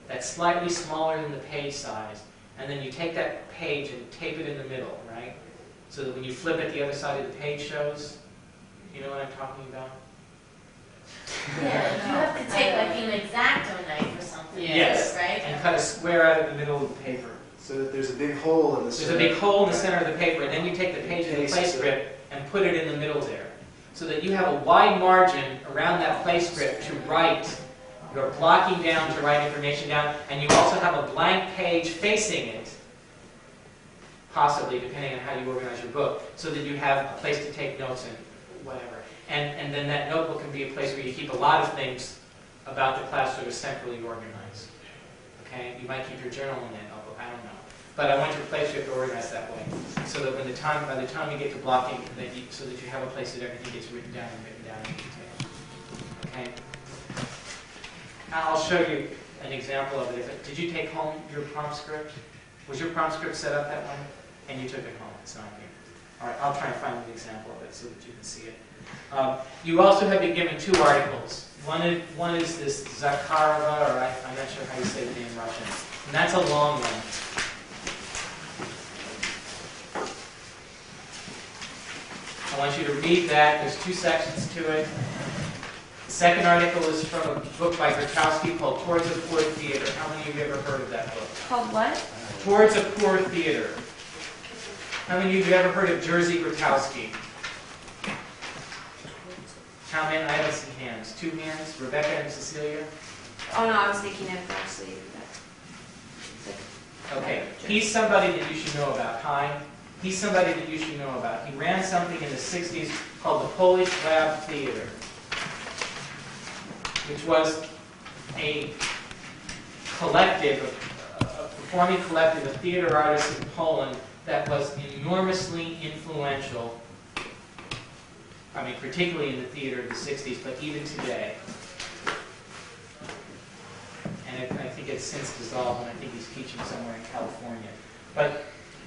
that's slightly smaller than the page size, and then you take that page and tape it in the middle, right? So that when you flip it, the other side of the page shows. You know what I'm talking about? Yeah, you have to take like an X-Acto knife or something, yes, right? And cut a square out of the middle of the paper. So that there's a big hole in the center. There's a big hole in the center of the paper, and then you take the page of the play script and put it in the middle there. So that you have a wide margin around that play script to write. You're blocking down to write information down, and you also have a blank page facing it, possibly, depending on how you organize your book, so that you have a place to take notes in, whatever. And then that notebook can be a place where you keep a lot of things about the class sort of centrally organized. Okay? You might keep your journal in that notebook, I don't know. But I want your play script organized that way, so that by the time you get to blocking, so that you have a place that everything gets written down in detail. Okay? I'll show you an example of it. Did you take home your prompt script? Was your prompt script set up that way? And you took it home. It's not here. All right, I'll try and find an example of it so that you can see it. You also have been given 2 articles. One is this Zakharova, or I'm not sure how you say the name in Russian. And that's a long one. I want you to read that. There's 2 sections to it. The Second article is from a book by Grabowski called Towards a Poor Theater. How many of you ever heard of that book? Called what? Towards a Poor Theater. How many of you ever heard of Jerzy Grabowski? How many? I haven't seen hands. 2 hands? Rebecca and Cecilia? Oh no, I was thinking of actually that. Okay. He's somebody that you should know about. Hi. He's somebody that you should know about. He ran something in the 60s called the Polish Lab Theater, which was a collective, a performing collective of theater artists in Poland that was enormously influential. I mean, particularly in the theater of the 60s, but even today. And I think it's since dissolved, and I think he's teaching somewhere in California. But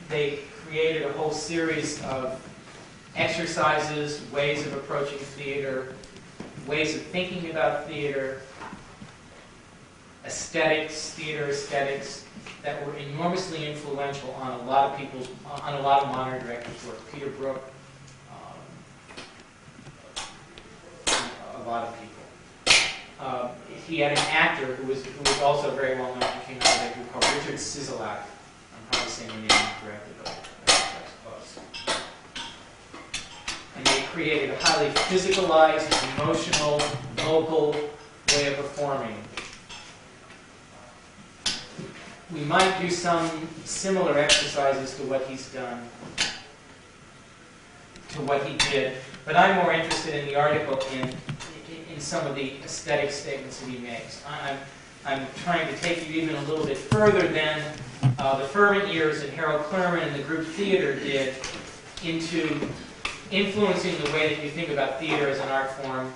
they created a whole series of exercises, ways of approaching theater, ways of thinking about theater, aesthetics, theater aesthetics, that were enormously influential on a lot of modern directors' work. Peter Brook, a lot of people. He had an actor who was also very well known, who came out of that group called Richard Sisolak. I'm probably saying the name incorrectly, but that's close. And they created a highly physicalized, emotional, vocal way of performing. We might do some similar exercises to what he's done, to what he did, but I'm more interested in the article in some of the aesthetic statements that he makes. I'm trying to take you even a little bit further than the fervent years that Harold Klerman and the group theater did into influencing the way that you think about theater as an art form,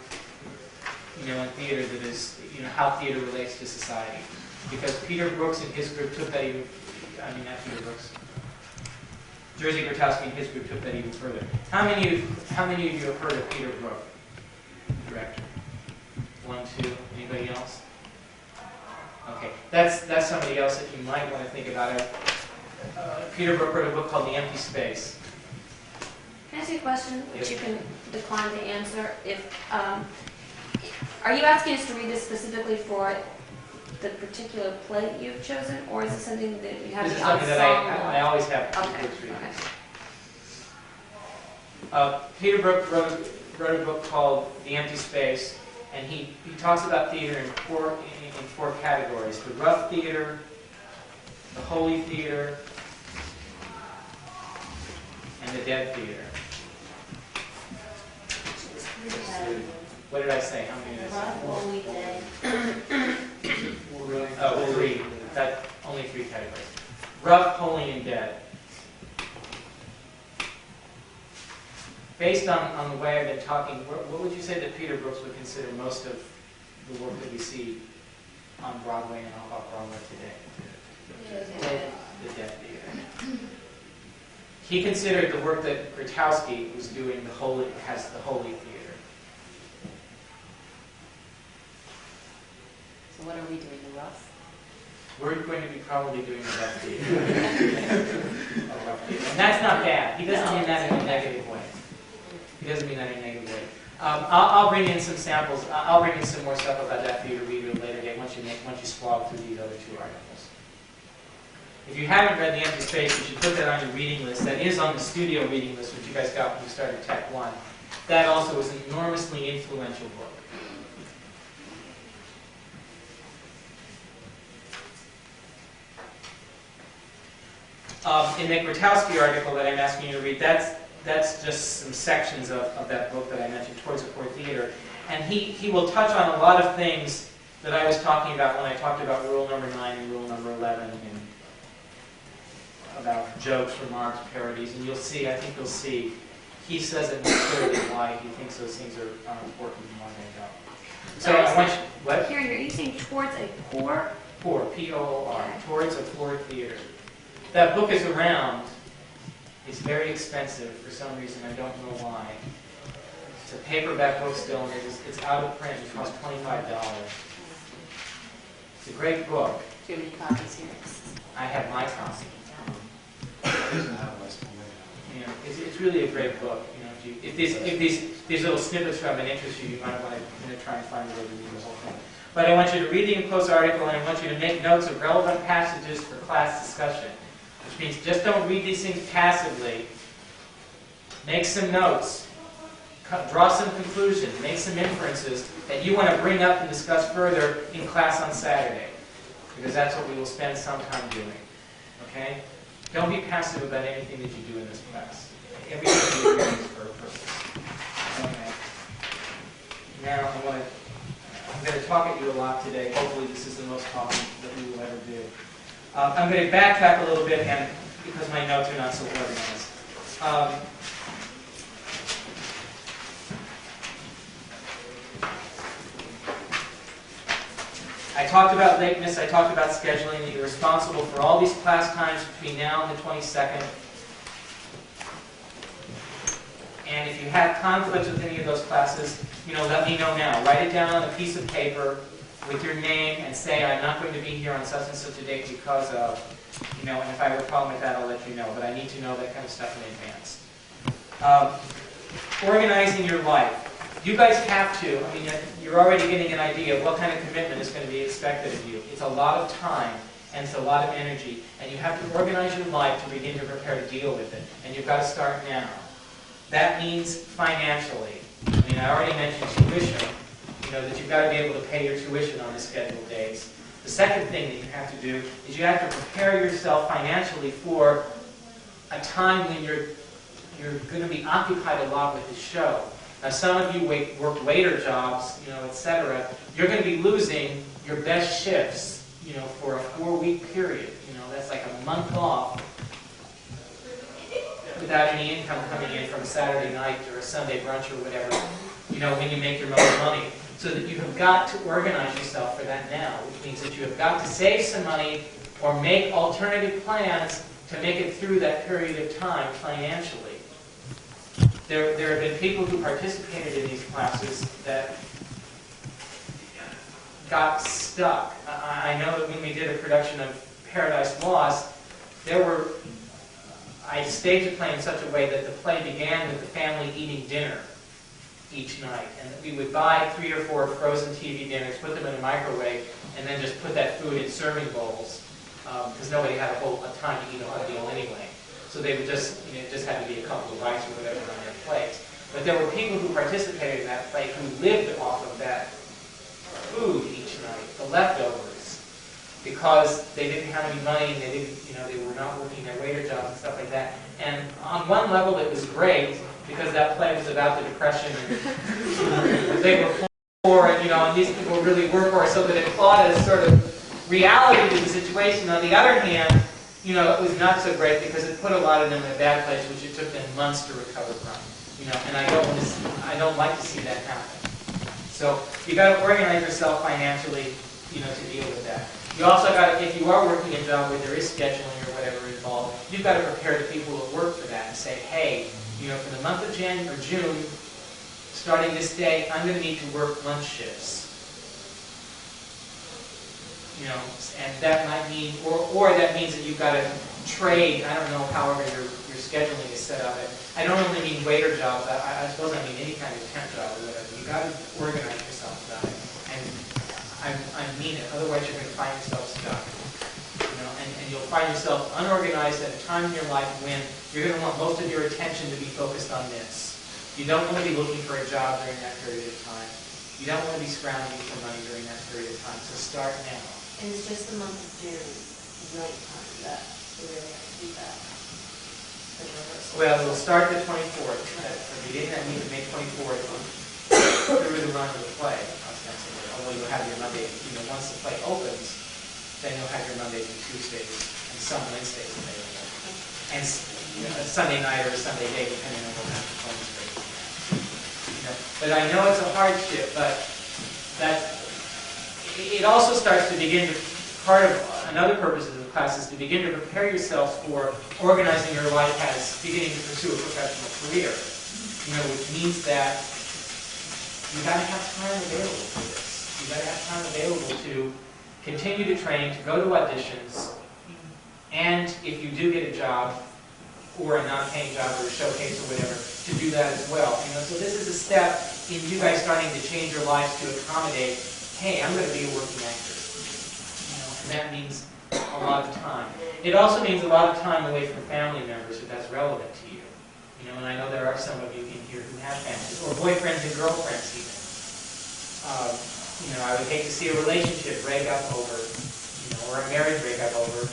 and theater that is, how theater relates to society. Because Peter Brooks and his group took that even, not Peter Brooks, Jerzy Grabowski and his group took that even further. How many of you have heard of Peter Brook, director? 1, 2, anybody else? Okay, that's somebody else that you might want to think about. Peter Brook wrote a book called The Empty Space. Can I ask you a question which Yes. you can decline to answer? Are you asking us to read this specifically for the particular play you've chosen, or is it something that you have This is the something that I always have Okay. books reading. Okay. Peter Brook wrote a book called The Empty Space, and he talks about theater in four categories: the rough theater, the holy theater, and the dead theater. What did I say? How many did I say? Oh, 3. Only 3 categories. Rough, holy, and dead. Based on the way I've been talking, what would you say that Peter Brooks would consider most of the work that we see on Broadway and off Broadway today? The dead theater. He considered the work that Grabowski was doing the holy theater. So what are we doing, the rough? We're going to be probably doing the rough theater. A rough theater. And that's not bad. He doesn't mean that in a negative way. He doesn't mean that in a negative way. I'll bring in some samples. I'll bring in some more stuff about that theater read at a later date once you slog through these other 2 articles. If you haven't read The Empty Space, you should put that on your reading list. That is on the studio reading list, which you guys got when you started Tech 1. That also is an enormously influential book. In the Grabowski article that I'm asking you to read, that's just some sections of that book that I mentioned, Towards a Poor Theater. And he will touch on a lot of things that I was talking about when I talked about rule number 9 and rule number 11, and about jokes, remarks, parodies. And I think you'll see, he says it more clearly why he thinks those things are important and why they don't. So I want you, what? Here, you're using Towards a Poor? Poor, P-O-O-R, Towards a Poor Theater. That book is around. It's very expensive for some reason. I don't know why. It's a paperback book still, and it's out of print. It costs $25. It's a great book. Do you have any copies here? I have my copy. You know, it's really a great book. You know, if these little snippets from it interest you, you might want to try and find a way to read the whole thing. But I want you to read the enclosed article, and I want you to make notes of relevant passages for class discussion, which means just don't read these things passively. Make some notes. Draw some conclusions. Make some inferences that you want to bring up and discuss further in class on Saturday, because that's what we will spend some time doing. Okay? Don't be passive about anything that you do in this class. Everything you do is for a purpose. Okay. Now I'm going to talk at you a lot today. Hopefully this is the most talking that we will ever do. I'm going to backtrack a little bit, and because my notes are not so organized. I talked about lateness, I talked about scheduling, that you're responsible for all these class times between now and the 22nd. And if you have conflicts with any of those classes, let me know now. Write it down on a piece of paper with your name and say, I'm not going to be here on such and such a date because of, and if I have a problem with that, I'll let you know. But I need to know that kind of stuff in advance. Organizing your life. You guys have to, you're already getting an idea of what kind of commitment is going to be expected of you. It's a lot of time, and it's a lot of energy, and you have to organize your life to begin to prepare to deal with it. And you've got to start now. That means financially. I already mentioned tuition, that you've got to be able to pay your tuition on the scheduled days. The second thing that you have to do is you have to prepare yourself financially for a time when you're going to be occupied a lot with the show. Now, some of you work waiter jobs, etc. You're going to be losing your best shifts, for a 4-week period. That's like a month off without any income coming in from a Saturday night or a Sunday brunch or whatever, when you make your most money. So that you have got to organize yourself for that now, which means that you have got to save some money or make alternative plans to make it through that period of time financially. There have been people who participated in these classes that got stuck. I know that when we did a production of Paradise Lost, I staged the play in such a way that the play began with the family eating dinner each night. And that we would buy 3 or 4 frozen TV dinners, put them in a microwave, and then just put that food in serving bowls, because nobody had a time to eat a whole meal anyway. So they would just had to be a couple of rice or whatever on their plates. But there were people who participated in that play who lived off of that food each night, the leftovers, because they didn't have any money and they were not working their waiter jobs and stuff like that. And on one level, it was great because that play was about the Depression and they were poor, and these people really were poor, so that it brought a sort of reality to the situation. On the other hand, it was not so great because it put a lot of them in a bad place, which it took them months to recover from. And I don't like to see that happen. So you got to organize yourself financially, to deal with that. You also got to, if you are working a job where there is scheduling or whatever involved, you've got to prepare the people who work for that and say, hey, for the month of January or June, starting this day, I'm going to need to work lunch shifts. And that might mean, or that means that you've got to trade, I don't know, however your scheduling is set up. I don't only mean waiter jobs, I suppose I mean any kind of temp job or whatever. You've got to organize yourself about it. And I mean it, otherwise you're going to find yourself stuck. And you'll find yourself unorganized at a time in your life when you're going to want most of your attention to be focused on this. You don't want to be looking for a job during that period of time. You don't want to be scrounging for money during that period of time, so start now. And it's just the month of June, nighttime, that we really have to do that. Well, it'll start the 24th. At the beginning, that means May 24th through the run of the play, ostensibly. Although you'll have your Monday, once the play opens, then you'll have your Mondays and Tuesdays and some Wednesdays available. And a Sunday night or a Sunday day, depending on what kind of play you're. But I know it's a hardship, but it also starts to begin to, part of another purpose of the class is to begin to prepare yourselves for organizing your life as beginning to pursue a professional career. Which means that you've got to have time available for this. You've got to have time available to continue to train, to go to auditions, and if you do get a job, or a non-paying job or a showcase or whatever, to do that as well. So this is a step in you guys starting to change your lives to accommodate, hey, I'm going to be a working actor. And that means a lot of time. It also means a lot of time away from family members if that's relevant to you. And I know there are some of you in here who have families, or boyfriends and girlfriends even. I would hate to see a relationship break up over, or a marriage break up over,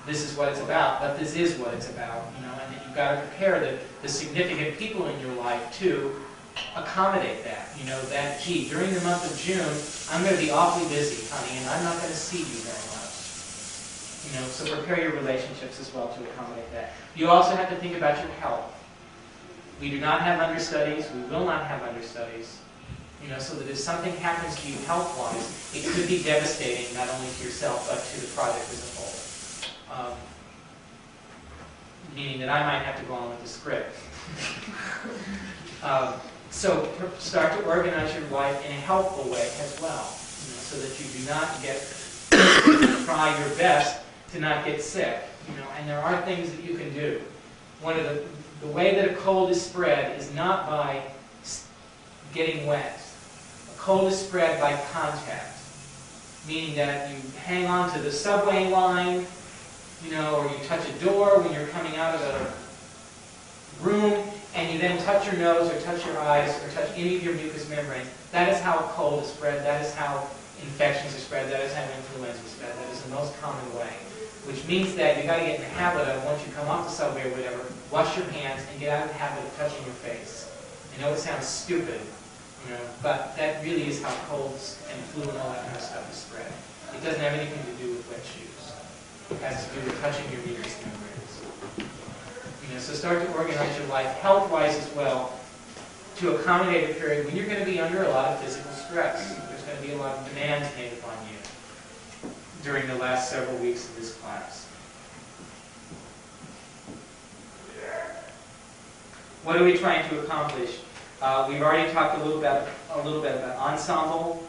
this is what it's about, but this is what it's about, and that you've got to prepare the significant people in your life to accommodate that. That, gee, during the month of June, I'm going to be awfully busy, honey, and I'm not going to see you very much. So prepare your relationships as well to accommodate that. You also have to think about your health. We do not have understudies. We will not have understudies. So that if something happens to you health-wise, it could be devastating not only to yourself, but to the project as a whole. Meaning that I might have to go on with the script. So start to organize your life in a helpful way as well, so that you do not try your best to not get sick. And there are things that you can do. One of the way that a cold is spread is not by getting wet. A cold is spread by contact, meaning that you hang on to the subway line, or you touch a door when you're coming out of a room, and you then touch your nose or touch your eyes or touch any of your mucous membrane. That is how a cold is spread. That is how infections are spread. That is how influenza is spread. That is the most common way. Which means that you've got to get in the habit of, once you come off the subway or whatever, wash your hands and get out of the habit of touching your face. I know it sounds stupid, but that really is how colds and flu and all that kind of stuff is spread. It doesn't have anything to do with wet shoes. It has to do with touching your mucous membranes. So start to organize your life health-wise as well to accommodate a period when you're going to be under a lot of physical stress. There's going to be a lot of demands made upon you during the last several weeks of this class. What are we trying to accomplish? We've already talked a little bit about ensemble.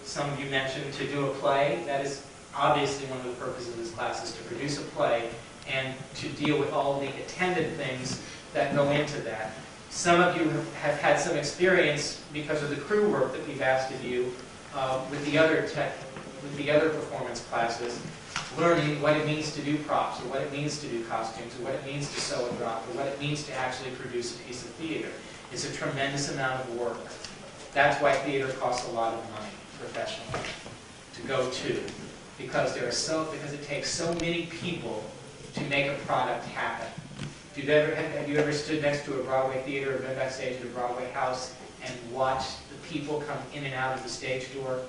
Some of you mentioned to do a play. That is obviously one of the purposes of this class, is to produce a play and to deal with all the attendant things that go into that. Some of you have had some experience because of the crew work that we've asked of you with the other performance classes, learning what it means to do props, or what it means to do costumes, or what it means to sew a drop, or what it means to actually produce a piece of theater. It's a tremendous amount of work. That's why theater costs a lot of money professionally to go to, because it takes so many people to make a product happen. Have you ever stood next to a Broadway theater or been backstage at a Broadway house and watched the people come in and out of the stage door?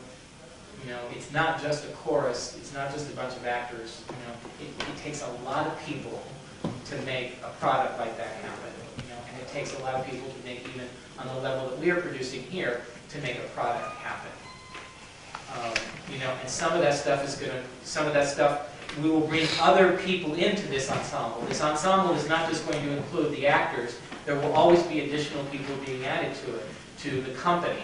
It's not just a chorus, it's not just a bunch of actors. It takes a lot of people to make a product like that happen. And it takes a lot of people to make, even on the level that we are producing here, to make a product happen. And some of that stuff we will bring other people into this ensemble. This ensemble is not just going to include the actors. There will always be additional people being added to it, to the company.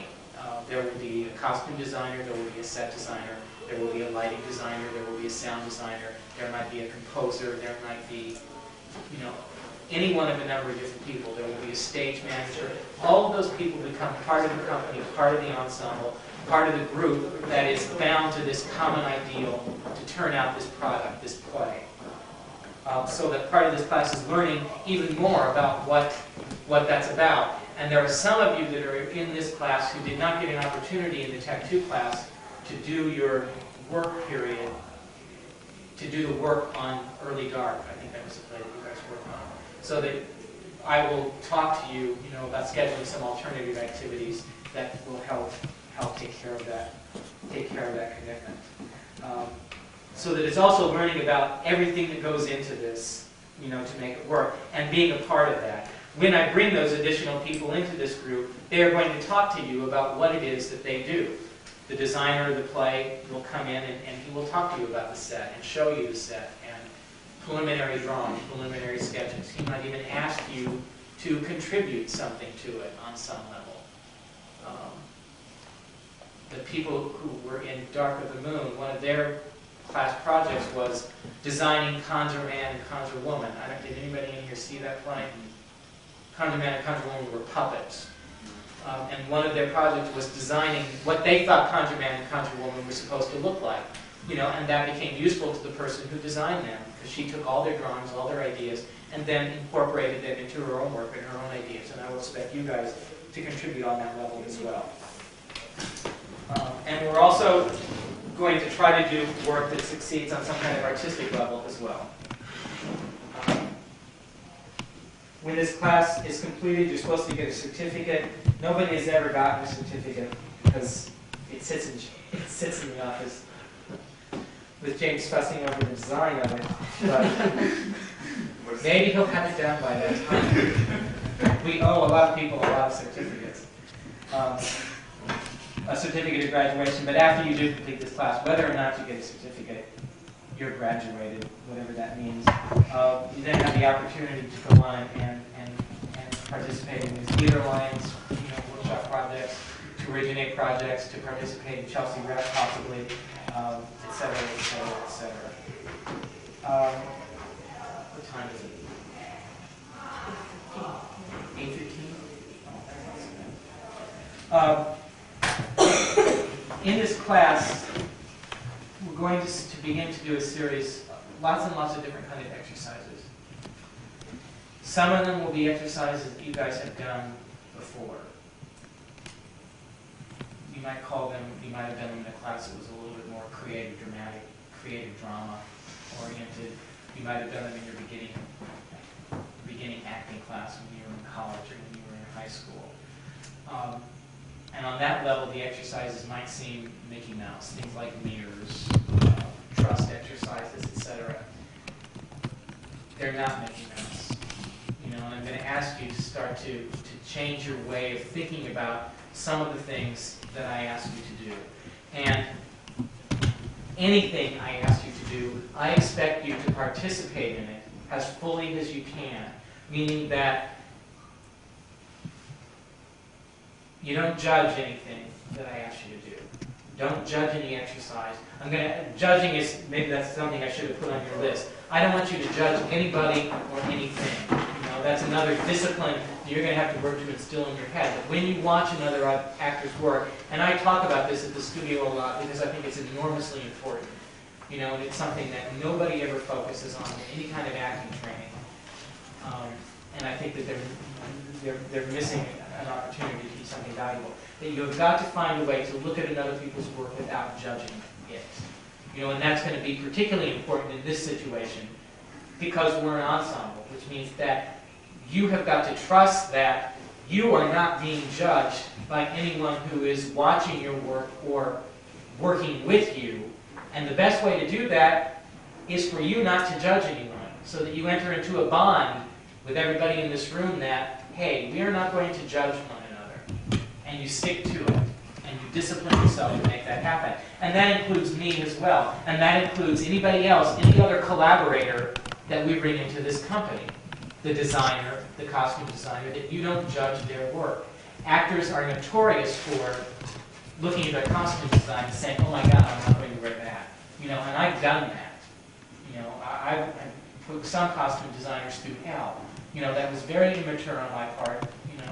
There will be a costume designer, there will be a set designer, there will be a lighting designer, there will be a sound designer, there might be a composer, there might be, any one of a number of different people. There will be a stage manager. All of those people become part of the company, part of the ensemble, part of the group that is bound to this common ideal to turn out this product, this play. So that part of this class is learning even more about what that's about. And there are some of you that are in this class who did not get an opportunity in the Tech 2 class to do your work period, to do the work on Early Dark. I think that was the play that you guys worked on. So that I will talk to you, about scheduling some alternative activities that will help take care of that commitment. So that it's also learning about everything that goes into this, to make it work, and being a part of that. When I bring those additional people into this group, they are going to talk to you about what it is that they do. The designer of the play will come in and he will talk to you about the set and show you the set and preliminary drawings, preliminary sketches. He might even ask you to contribute something to it on some level. The people who were in Dark of the Moon, one of their class projects was designing Conjure Man and Conjure Woman. Did anybody in here see that play? Conjure Man and Conjure Woman were puppets. And one of their projects was designing what they thought Conjure Man and Conjure Woman were supposed to look like. And that became useful to the person who designed them, because she took all their drawings, all their ideas, and then incorporated them into her own work and her own ideas. And I will expect you guys to contribute on that level as well. And we're also going to try to do work that succeeds on some kind of artistic level as well. When this class is completed, you're supposed to get a certificate. Nobody has ever gotten a certificate because it sits in the office with James fussing over the design of it. But maybe he'll have it done by that time. We owe a lot of people a lot of certificates. A certificate of graduation, but after you do complete this class, whether or not you get a certificate, you're graduated, whatever that means. You then have the opportunity to go on and participate in these theater lines, workshop projects, to originate projects, to participate in Chelsea Rep possibly, et cetera, et cetera, et cetera. What time is it? 8:15? In this class, we're going to begin to do a series, lots and lots of different kind of exercises. Some of them will be exercises that you guys have done before. You might call them, you might have done them in a class that was a little bit more creative, dramatic, creative drama oriented. You might have done them in your beginning acting class when you were in college or when you were in high school. And on that level, the exercises might seem Mickey Mouse, things like mirrors, trust exercises, etc. They're not Mickey Mouse. And I'm going to ask you to start to change your way of thinking about some of the things that I ask you to do. And anything I ask you to do, I expect you to participate in it as fully as you can, meaning that you don't judge anything that I ask you to do. Don't judge any exercise. Judging is, maybe that's something I should have put on your list. I don't want you to judge anybody or anything. That's another discipline that you're going to have to work to instill in your head. That when you watch another actor's work, and I talk about this at the studio a lot because I think it's enormously important. And it's something that nobody ever focuses on in any kind of acting training. And I think that they're missing an opportunity to teach something valuable. That you've got to find a way to look at another people's work without judging it. And that's going to be particularly important in this situation because we're an ensemble, which means that you have got to trust that you are not being judged by anyone who is watching your work or working with you. And the best way to do that is for you not to judge anyone, so that you enter into a bond with everybody in this room that, hey, we are not going to judge one another. And you stick to it. And you discipline yourself to make that happen. And that includes me as well. And that includes anybody else, any other collaborator that we bring into this company. The designer, the costume designer, that you don't judge their work. Actors are notorious for looking at their costume design and saying, oh my God, I'm not going to wear that. And I've done that. I've put some costume designers through hell. That was very immature on my part,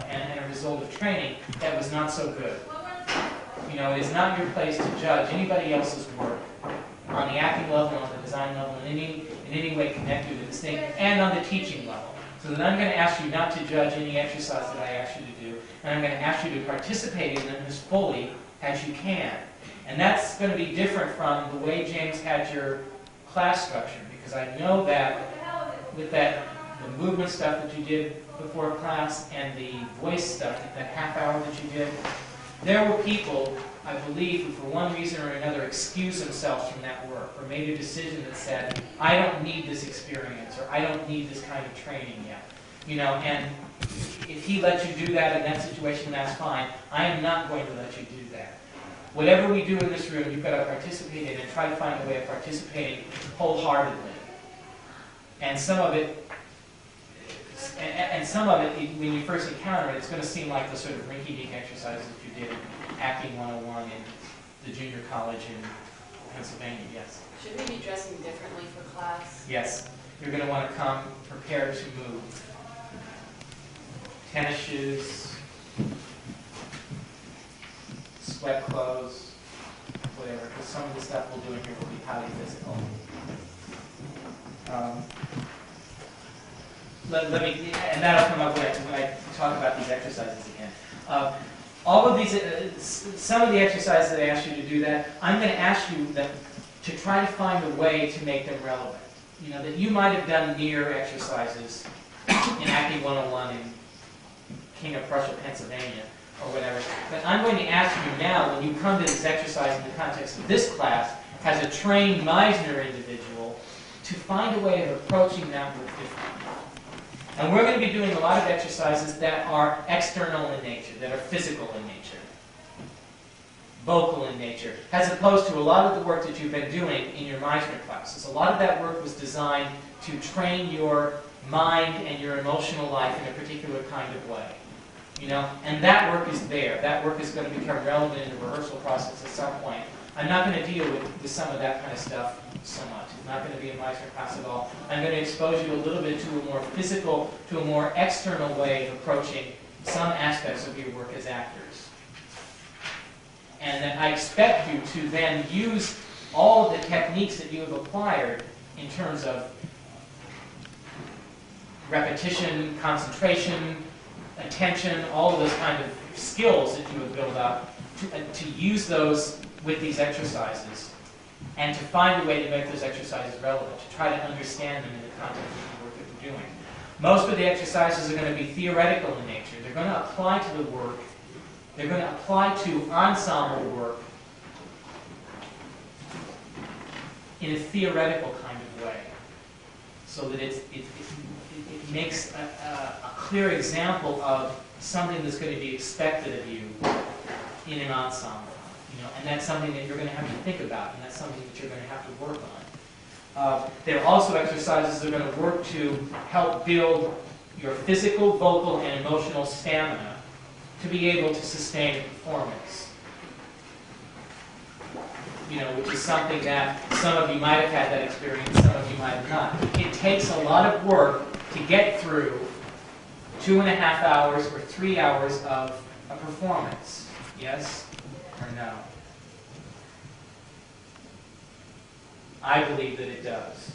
and a result of training that was not so good. It is not your place to judge anybody else's work on the acting level, on the design level, in any way connected to this thing, and on the teaching level. So then I'm going to ask you not to judge any exercise that I ask you to do, and I'm going to ask you to participate in them as fully as you can. And that's going to be different from the way James had your class structure, because I know that with the movement stuff that you did before class and the voice stuff, that half hour that you did, there were people, I believe, who for one reason or another excused themselves from that work, or made a decision that said, I don't need this experience, or I don't need this kind of training yet. And if he lets you do that in that situation, that's fine. I am not going to let you do that. Whatever we do in this room, you've got to participate in and try to find a way of participating wholeheartedly. And some of it, when you first encounter it, it's going to seem like the sort of rinky-dink exercises that you did in Acting 101 in the junior college Pennsylvania, yes. Should we be dressing differently for class? Yes, you're going to want to come prepared to move. Tennis shoes, sweat clothes, whatever, because some of the stuff we'll do in here will be highly physical. Let me, and that'll come up when I talk about these exercises again. All of these, some of the exercises that I asked you to do that, I'm going to ask you that to try to find a way to make them relevant. You know, that you might have done near exercises in Acting 101 in King of Prussia, Pennsylvania, or whatever. But I'm going to ask you now, when you come to this exercise in the context of this class, as a trained Meisner individual, to find a way of approaching that work differently. And we're going to be doing a lot of exercises that are external in nature, that are physical in nature, vocal in nature, as opposed to a lot of the work that you've been doing in your Meisner classes. A lot of that work was designed to train your mind and your emotional life in a particular kind of way. You know, and that work is there. That work is going to become relevant in the rehearsal process at some point. I'm not going to deal with some of that kind of stuff so much. It's not going to be a Meisner class at all. I'm going to expose you a little bit to a more physical, to a more external way of approaching some aspects of your work as actors. And that I expect you to then use all of the techniques that you have acquired in terms of repetition, concentration, attention, all of those kind of skills that you have built up, to use those with these exercises, and to find a way to make those exercises relevant, to try to understand them in the context of the work that we're doing. Most of the exercises are going to be theoretical in nature. They're going to apply to the work. They're going to apply to ensemble work in a theoretical kind of way, so that it makes a clear example of something that's going to be expected of you in an ensemble. You know, and that's something that you're going to have to think about, and that's something that you're going to have to work on. There are also exercises that are going to work to help build your physical, vocal, and emotional stamina to be able to sustain a performance. You know, which is something that some of you might have had that experience, some of you might have not. It takes a lot of work to get through 2.5 hours or 3 hours of a performance. Yes or no? I believe that it does.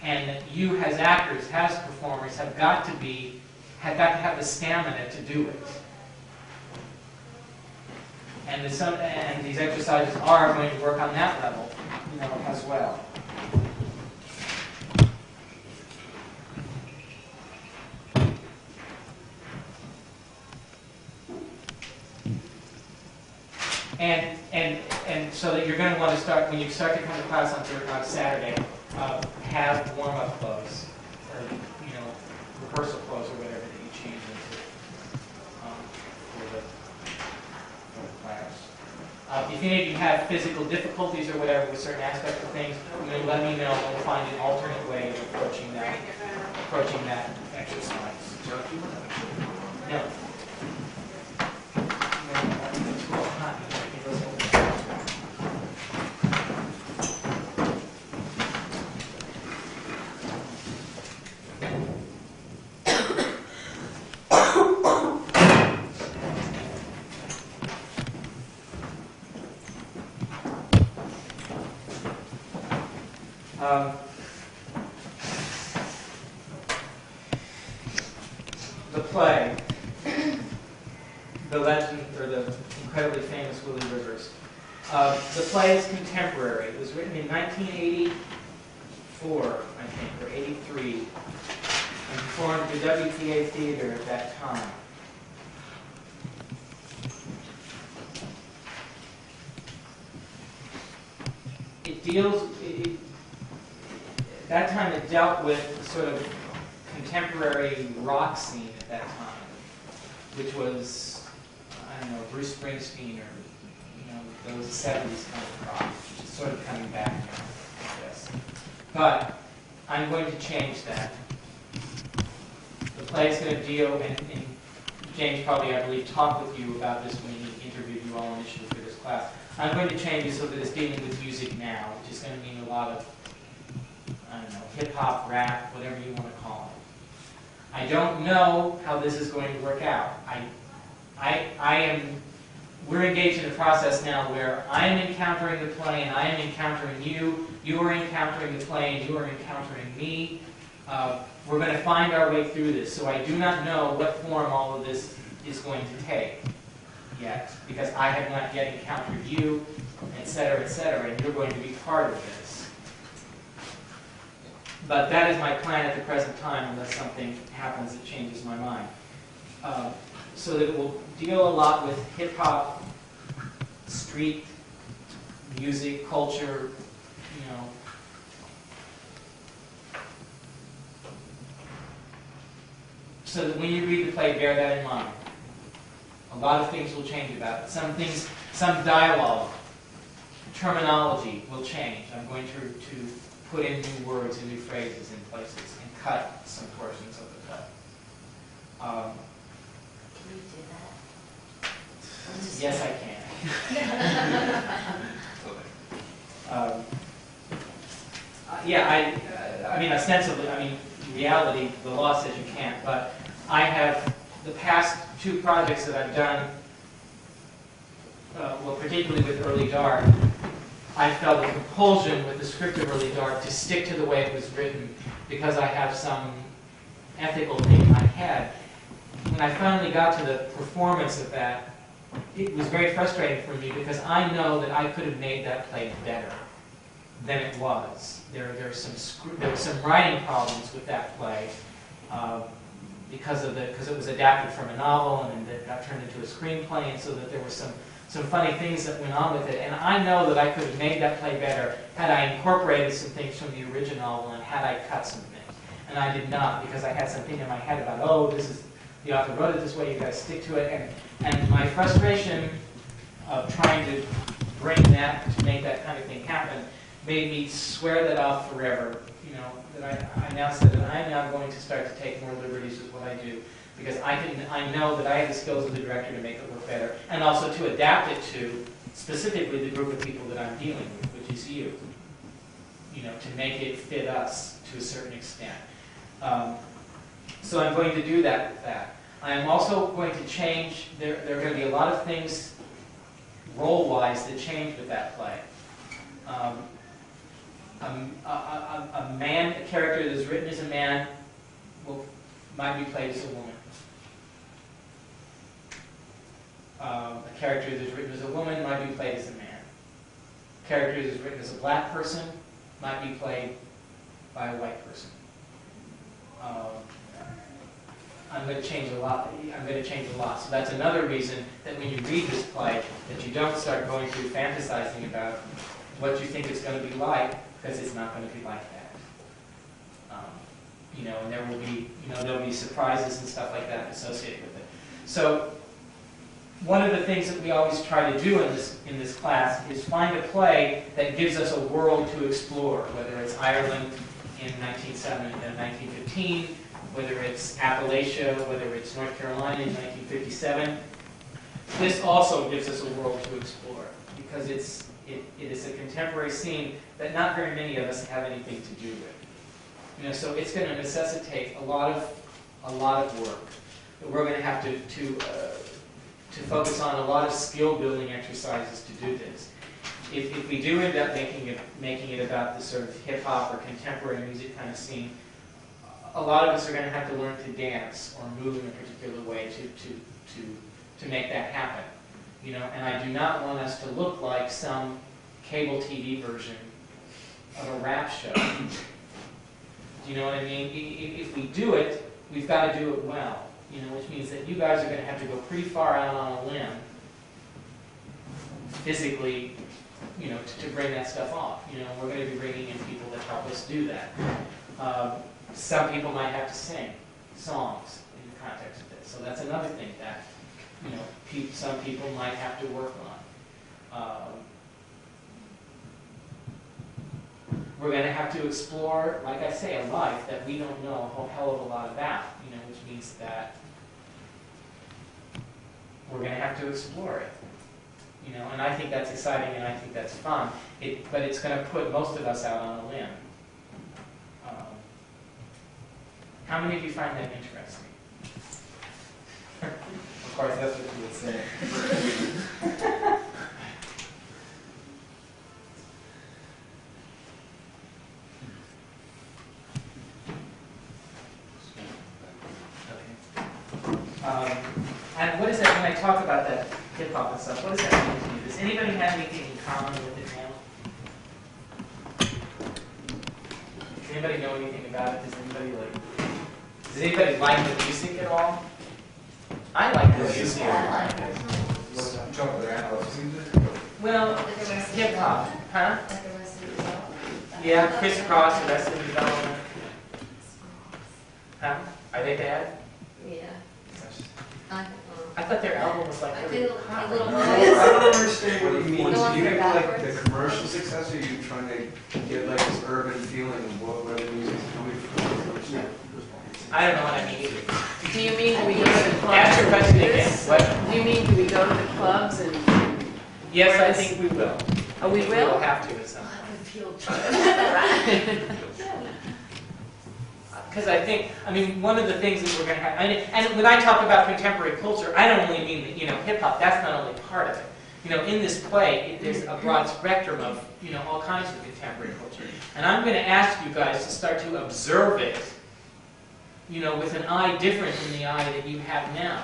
And that you as actors, as performers, have got to have the stamina to do it. And these exercises are going to work on that level, you know, as well. And so that you're going to want to start, when you start to come to class on Saturday, have warm-up clothes, or, you know, rehearsal clothes, or whatever that you change into for the class. If any of you have physical difficulties or whatever with certain aspects of things, you know, let me know, and we'll find an alternate way of approaching that exercise. No. The play, the legend, or the Incredibly Famous Willie Rivers. The play is contemporary. It was written in 1984, I think, or 83, and performed at the WTA Theater at that time. At that time it dealt with sort of contemporary rock scene at that time, which was, I don't know, Bruce Springsteen, or, you know, those 70s kind of rock, which is sort of coming back now, I guess. But I'm going to change that. The play is going to deal, and James probably, I believe, talked with you about this when he interviewed you all initially for this class. class. I'm going to change it so that it's dealing with music now, which is going to mean a lot of, I don't know, hip-hop, rap, whatever you want to call it. I don't know how this is going to work out. We're engaged in a process now where I am encountering the play and I am encountering you, you are encountering the play and you are encountering me. We're going to find our way through this, so I do not know what form all of this is going to take yet, because I have not yet encountered you, etc., and you're going to be part of this. But that is my plan at the present time, unless something happens that changes my mind. So that it will deal a lot with hip-hop, street, music, culture, you know. So that when you read the play, bear that in mind. A lot of things will change about it. Some things, some dialogue, terminology will change. I'm going to put in new words and new phrases in places and cut some portions of the play. Can you do that? Yes, I can. I mean, ostensibly, I mean, in reality, the law says you can't, but I have, the past 2 projects that I've done, well, particularly with Early Dark, I felt a compulsion with the script of Early Dark to stick to the way it was written because I have some ethical thing in my head. When I finally got to the performance of that, it was very frustrating for me because I know that I could have made that play better than it was. There were some writing problems with that play because it was adapted from a novel and it got turned into a screenplay, and so that there were some funny things that went on with it. And I know that I could have made that play better had I incorporated some things from the original novel and had I cut some things. And I did not, because I had something in my head about, oh, this is, the author wrote it this way, you guys stick to it. And my frustration of trying to bring that, to make that kind of thing happen, made me swear that off forever. You know, that I now said that I'm now going to start to take more liberties with what I do, because I know that I have the skills of the director to make it work better, and also to adapt it to specifically the group of people that I'm dealing with, which is you. You know, to make it fit us to a certain extent. So I'm going to do that with that. I'm also going to change, there are going to be a lot of things role-wise that change with that play. A character that is written as a man might be played as a woman. A character that is written as a woman might be played as a man. A character that is written as a black person might be played by a white person. I'm going to change a lot. So that's another reason that when you read this play, that you don't start going through fantasizing about what you think it's going to be like, because it's not going to be like that. You know, and there will be, there'll be surprises and stuff like that associated with it. So one of the things that we always try to do in this class is find a play that gives us a world to explore, whether it's Ireland in 1915, whether it's Appalachia, whether it's North Carolina in 1957. This also gives us a world to explore, because it is a contemporary scene that not very many of us have anything to do with. So it's going to necessitate a lot of work. We're going to have to focus on a lot of skill building exercises to do this. If we do end up making it about this sort of hip hop or contemporary music kind of scene, a lot of us are going to have to learn to dance or move in a particular way to make that happen. And I do not want us to look like some cable TV version of a rap show. Do you know what I mean? If we do it, we've got to do it well. Which means that you guys are going to have to go pretty far out on a limb, physically, to bring that stuff off. We're going to be bringing in people that help us do that. Some people might have to sing songs in the context of this. So that's another thing that, some people might have to work on. We're going to have to explore, like I say, a life that we don't know a whole hell of a lot about, which means that we're going to have to explore it. You know, and I think that's exciting and I think that's fun. But it's going to put most of us out on a limb. How many of you find that interesting? Of course, that's what you would say. And what is that, when I talk about that hip-hop and stuff, what does that mean to you? Does anybody have anything in common with it now? Does anybody know anything about it? Does anybody like the music at all? I like the music. Well, hip-hop, huh? Yeah, Crisscross, Arrested Development. Huh? Are they bad? Yeah. I thought their album was like really hot. I don't understand what you mean. Do you mean like the commercial success, or are you trying to get like this urban feeling of where the music's coming from? I don't know what I mean either. Do you mean do we go to the clubs? Ask your question again. What? Do you mean do we go to the clubs and? Yes, I think we will. Oh, we We will? will have to at some point. Because I think, one of the things that we're going to have, and when I talk about contemporary culture, I don't only mean that, hip-hop, that's not only part of it. In this play, there's a broad spectrum of, all kinds of contemporary culture. And I'm going to ask you guys to start to observe it, with an eye different than the eye that you have now.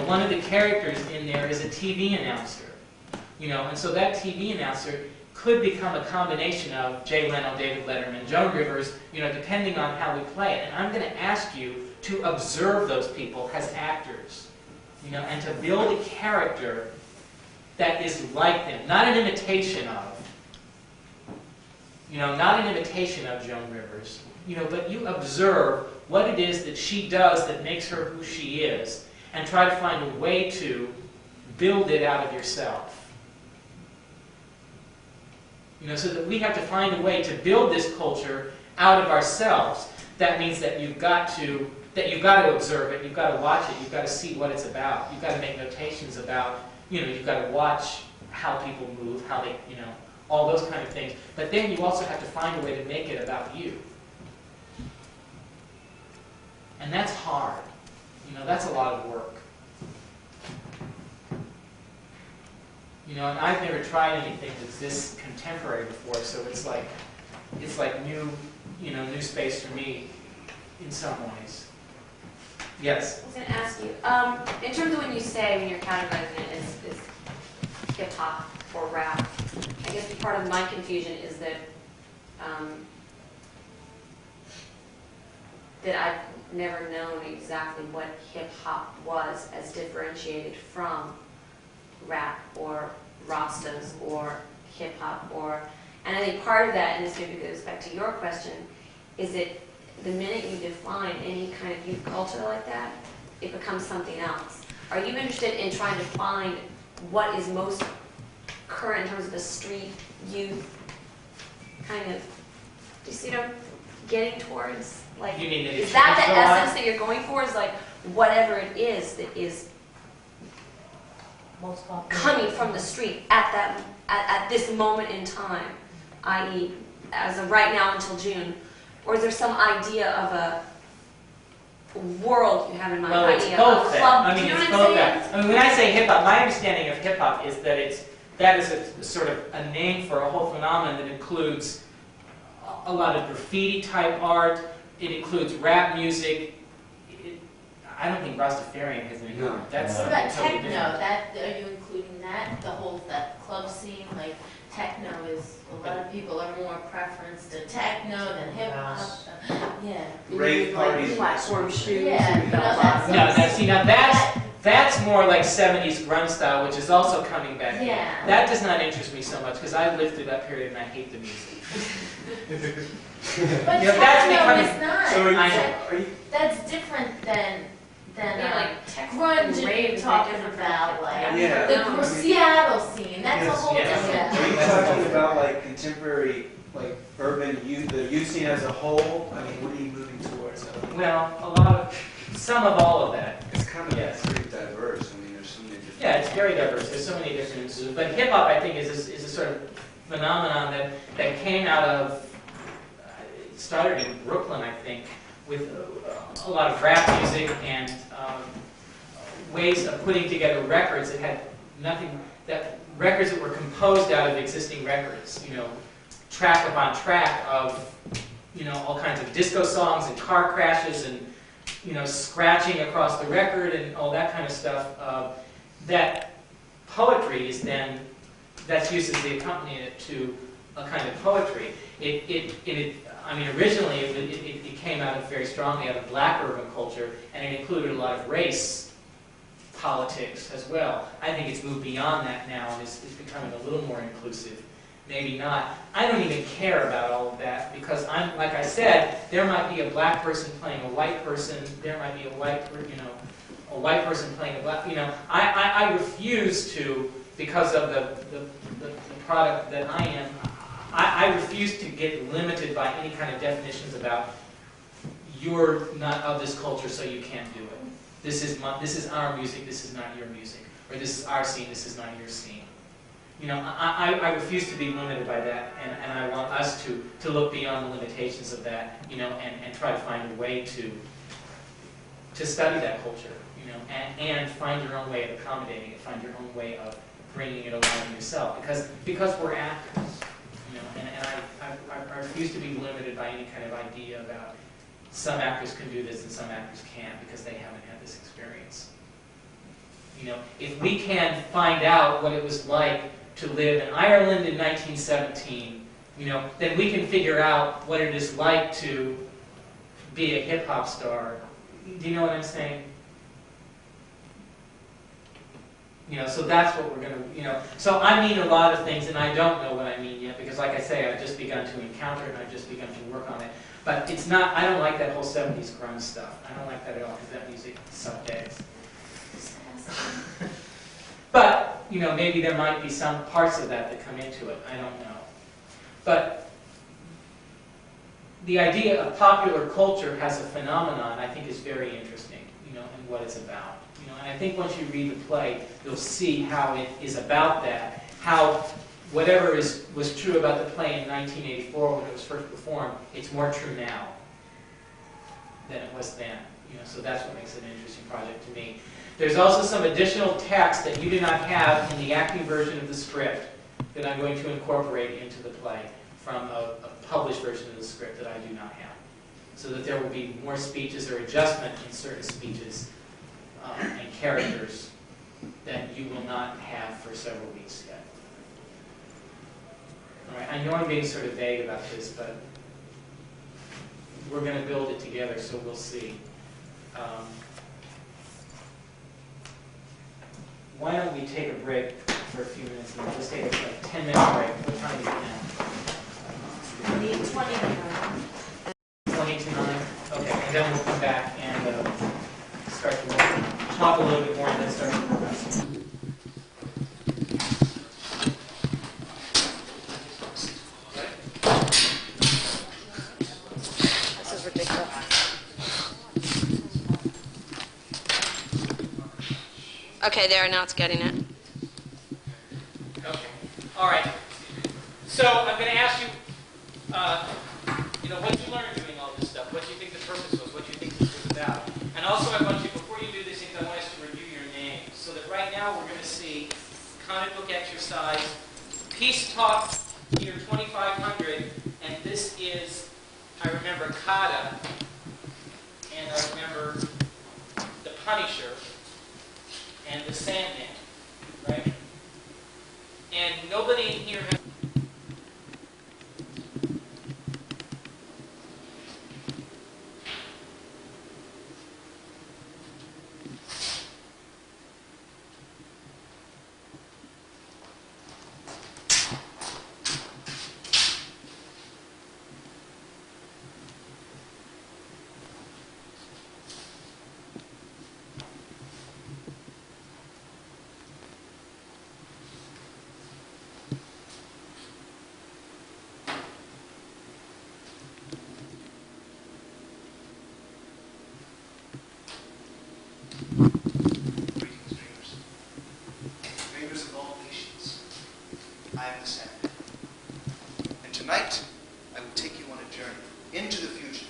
One of the characters in there is a TV announcer, and so that TV announcer could become a combination of Jay Leno, David Letterman, Joan Rivers, depending on how we play it. And I'm going to ask you to observe those people as actors, and to build a character that is like them, not an imitation of, not an imitation of Joan Rivers, but you observe what it is that she does that makes her who she is, and try to find a way to build it out of yourself. So that we have to find a way to build this culture out of ourselves. That means that you've got to observe it, you've got to watch it, you've got to see what it's about, you've got to make notations about, you've got to watch how people move, how they, all those kind of things. But then you also have to find a way to make it about you. And that's hard. That's a lot of work. And I've never tried anything that's this contemporary before, so it's like new, new space for me in some ways. Yes? I was going to ask you, in terms of when you're categorizing it as hip-hop or rap, I guess part of my confusion is that that I've never known exactly what hip-hop was as differentiated from rap or Rastas or hip-hop and I think part of that, and this maybe goes back to your question, is that the minute you define any kind of youth culture like that, it becomes something else. Are you interested in trying to find what is most current in terms of the street youth kind of, do you see what I'm getting towards? Like, you mean that is that the essence that you're going for? Is like whatever it is that is Most popular. coming from the street at this moment in time, i.e., as of right now until June, or is there some idea of a world you have in mind? Well, it's both that. It's both that. When I say hip hop, my understanding of hip hop is that that is a sort of a name for a whole phenomenon that includes a lot of graffiti type art. It includes rap music. I don't think Rastafarian has any. No. What That's something about totally techno? different. Are you including that? That club scene, like techno is, a lot of people are more preference to techno than hip hop. Yeah. Rave parties. Platform shoes. Yeah, and bell bottoms. That's more like 70s grunge style, which is also coming back. Yeah. That does not interest me so much because I lived through that period and I hate the music. But Yeah, that's techno becoming- is not. So are you That's different than tech grunge and rave you're is talking very different about, like Yeah. the Seattle scene. That's a whole Yes. different. Are you talking about like contemporary, like urban youth, the youth scene as a whole? I mean, what are you moving towards? Well, some of all of that. It's kind of Yes. pretty diverse. I mean, there's so many different. Yeah, it's very diverse. There's so many different influences. But hip hop, I think, is a sort of phenomenon that came out of, it started in Brooklyn, I think, with a lot of rap music and ways of putting together records that had nothing, records that were composed out of existing records, track upon track of, all kinds of disco songs and car crashes and, scratching across the record and all that kind of stuff. That poetry is then, that's used as the accompaniment to a kind of poetry. Originally it came out of very strongly out of black urban culture, and it included a lot of race politics as well. I think it's moved beyond that now and it's becoming a little more inclusive. Maybe not. I don't even care about all of that because like I said, there might be a black person playing a white person. There might be a white person playing a black. I refuse to, because of the product that I am. I refuse to get limited by any kind of definitions about you're not of this culture, so you can't do it. This is our music. This is not your music, or this is our scene. This is not your scene. I refuse to be limited by that, and I want us to look beyond the limitations of that, and try to find a way to study that culture, and find your own way of accommodating it, find your own way of bringing it alive in yourself, because we're actors, and I refuse to be limited by any kind of idea about some actors can do this and some actors can't because they haven't had this experience. If we can find out what it was like to live in Ireland in 1917, then we can figure out what it is like to be a hip-hop star. Do you know what I'm saying? So that's what we're going to, So I mean a lot of things, and I don't know what I mean yet, because like I say, I've just begun to encounter it, and I've just begun to work on it. But it's not, I don't like that whole 70s grunge stuff. I don't like that at all, because that music sucked eggs. But, maybe there might be some parts of that come into it. I don't know. But the idea of popular culture has a phenomenon I think is very interesting, and what it's about. And I think once you read the play, you'll see how it is about that, how whatever was true about the play in 1984 when it was first performed, it's more true now than it was then. So that's what makes it an interesting project to me. There's also some additional text that you do not have in the acting version of the script that I'm going to incorporate into the play from a published version of the script that I do not have. So that there will be more speeches or adjustment in certain speeches and characters that you will not have for several weeks yet. All right, I know I'm being sort of vague about this, but we're going to build it together, so we'll see. Why don't we take a break for a few minutes, and we'll just take a 10-minute break. What time is it now? We need 20 to 9. 20 to 9? Okay, and then we'll come back and start to talk a little bit more and then start to progress. This is ridiculous. Okay, there, now it's getting it. Okay. All right. So I'm going to ask you, what you learned doing all this stuff. What do you think the purpose was? What do you think this was about? And also I want you, before you do these things, I want us to review your names. So that right now we're going to see comic book exercise, Peace Talk, year 2500, and this is, I remember Kata, and I remember The Punisher, and The Sandman, right? And nobody in here has... I am the Sandman. And tonight, I will take you on a journey into the future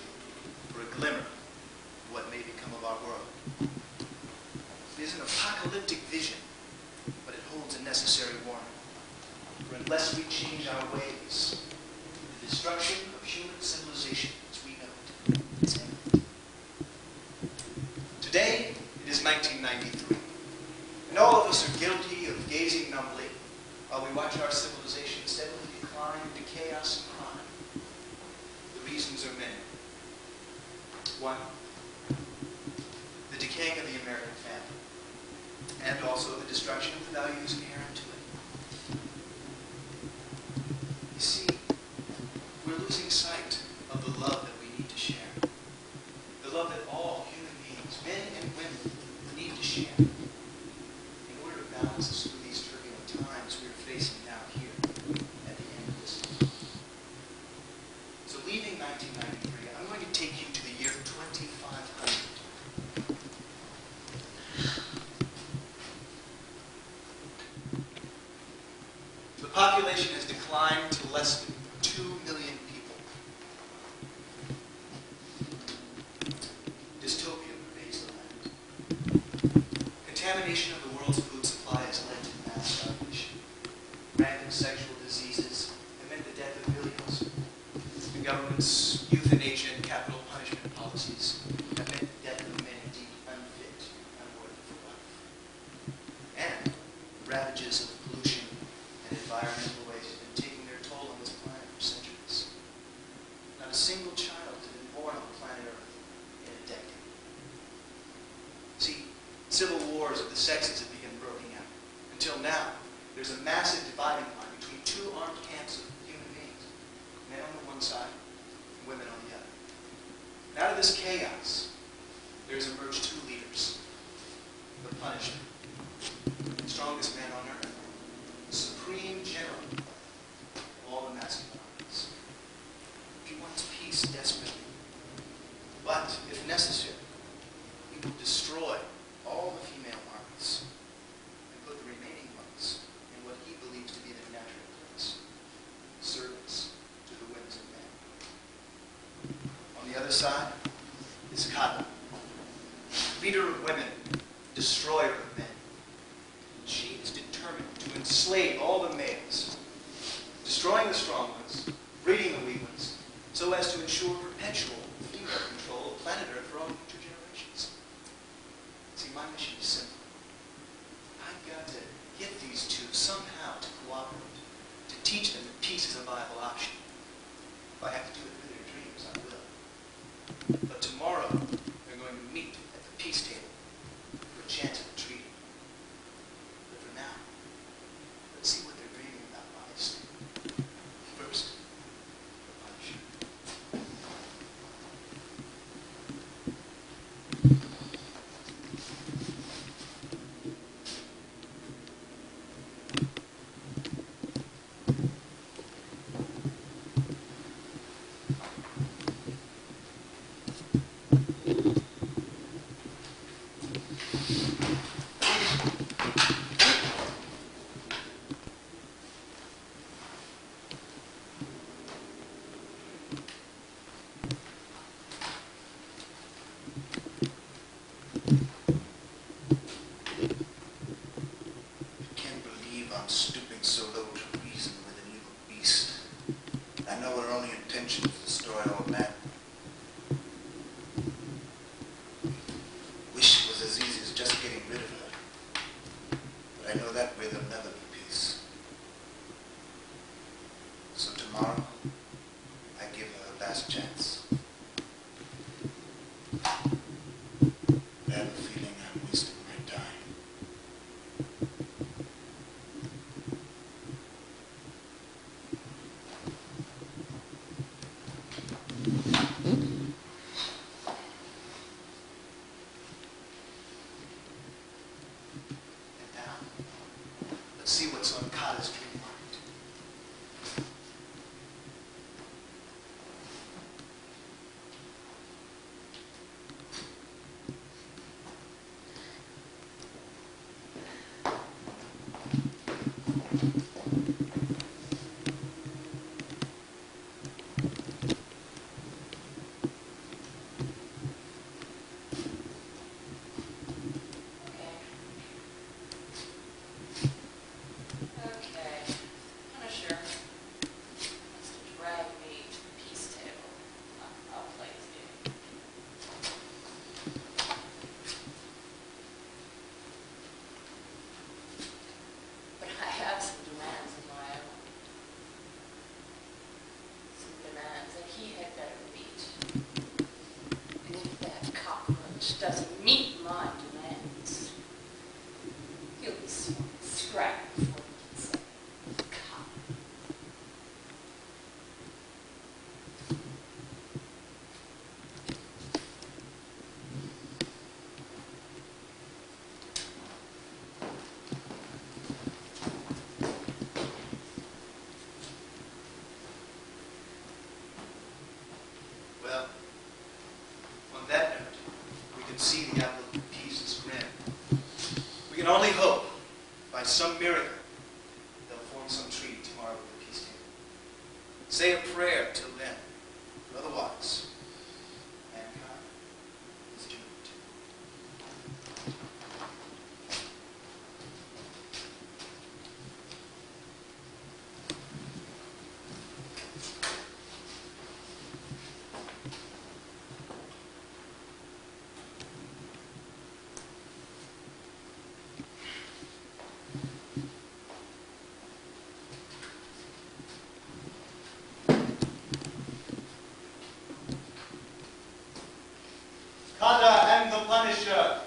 for a glimmer of what may become of our world. It is an apocalyptic vision, but it holds a necessary warning. For unless we change our ways, the destruction of human civilization as we know it is imminent. Today, it is 1993, and all of us are guilty of gazing numbly while we watch our civilization steadily decline into chaos and crime. The reasons are many. One, the decaying of the American family, and also the destruction of the values inherent to it. You see, we're losing sight of the love that we need to share. The love that all human beings, men and women, need to share in order to balance us through these turbulent times we're facing now here at the end of this year. So leaving 1993, I'm going to take you to the year 2500. The population has declined to less than 2 million people. Dystopia pervades the land. Contamination of the world's food supply has led to mass starvation. Rampant sexual diseases have meant the death of millions. The government's euthanasia and capital punishment policies have meant the death of many deemed unfit and unworthy for life. And the ravages of pollution and environmental waste have been taking their toll on this planet for centuries. Not a single child has been born on planet Earth in a decade. See, civil wars of the sexes have begun breaking out. Until now, there's a massive dividing line between two armed camps of human beings, men on the one side, and women on the other. And out of this chaos, there's emerged two leaders: the Punisher, the strongest man on earth, the supreme general of all the masculine armies. He wants peace desperately, but if necessary, he will destroy all the female armies and put the remaining ones in what he believes to be their natural place: service to the whims of men. On the other side is Cotton, leader of women, destroyer of men. She is determined to enslave all the males, destroying the strong ones, breeding the weak ones, so as to ensure perpetual female control of planet Earth for all future generations. See, my mission is simple. I've got to get these two somehow to cooperate, to teach them that peace is a viable option. If I have to do it through their dreams, I will. But tomorrow, they're going to meet at the peace table for a chance at a treaty. But for now, let's see what they're dreaming about while they sleep. First, the Punisher. I'm stooping so low to reason with an evil beast. I know her only intention is to destroy all men. Wish it was as easy as just getting rid of her. But I know that way there'll never be peace. So tomorrow, I give her her last chance. I have a feeling I'm wasting my time. See what's on Carter's dream mind. some miracle, they'll form some treaty tomorrow with the peace table. Say a prayer till then. Otherwise, mankind is doomed. Kata and the Punisher,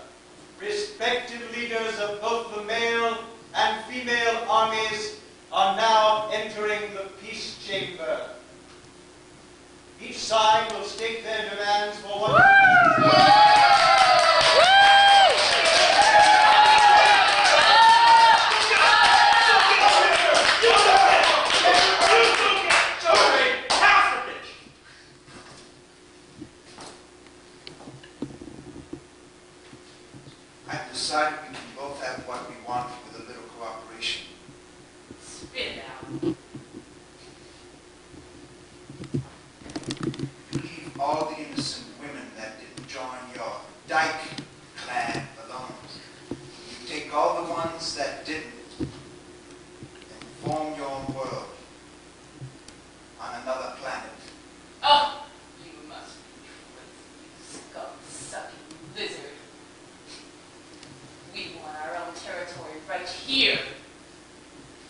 respective leaders of both the male and female armies, are now entering the peace chamber. Each side will state their demands for what... I've decided we can both have what we want with a little cooperation. Spit it out. Leave all the innocent women that didn't join your dyke clan alone. You take all the ones that didn't and form your own world on another planet. Oh, you must be crazy, scum-sucking lizard. We want our own territory right here.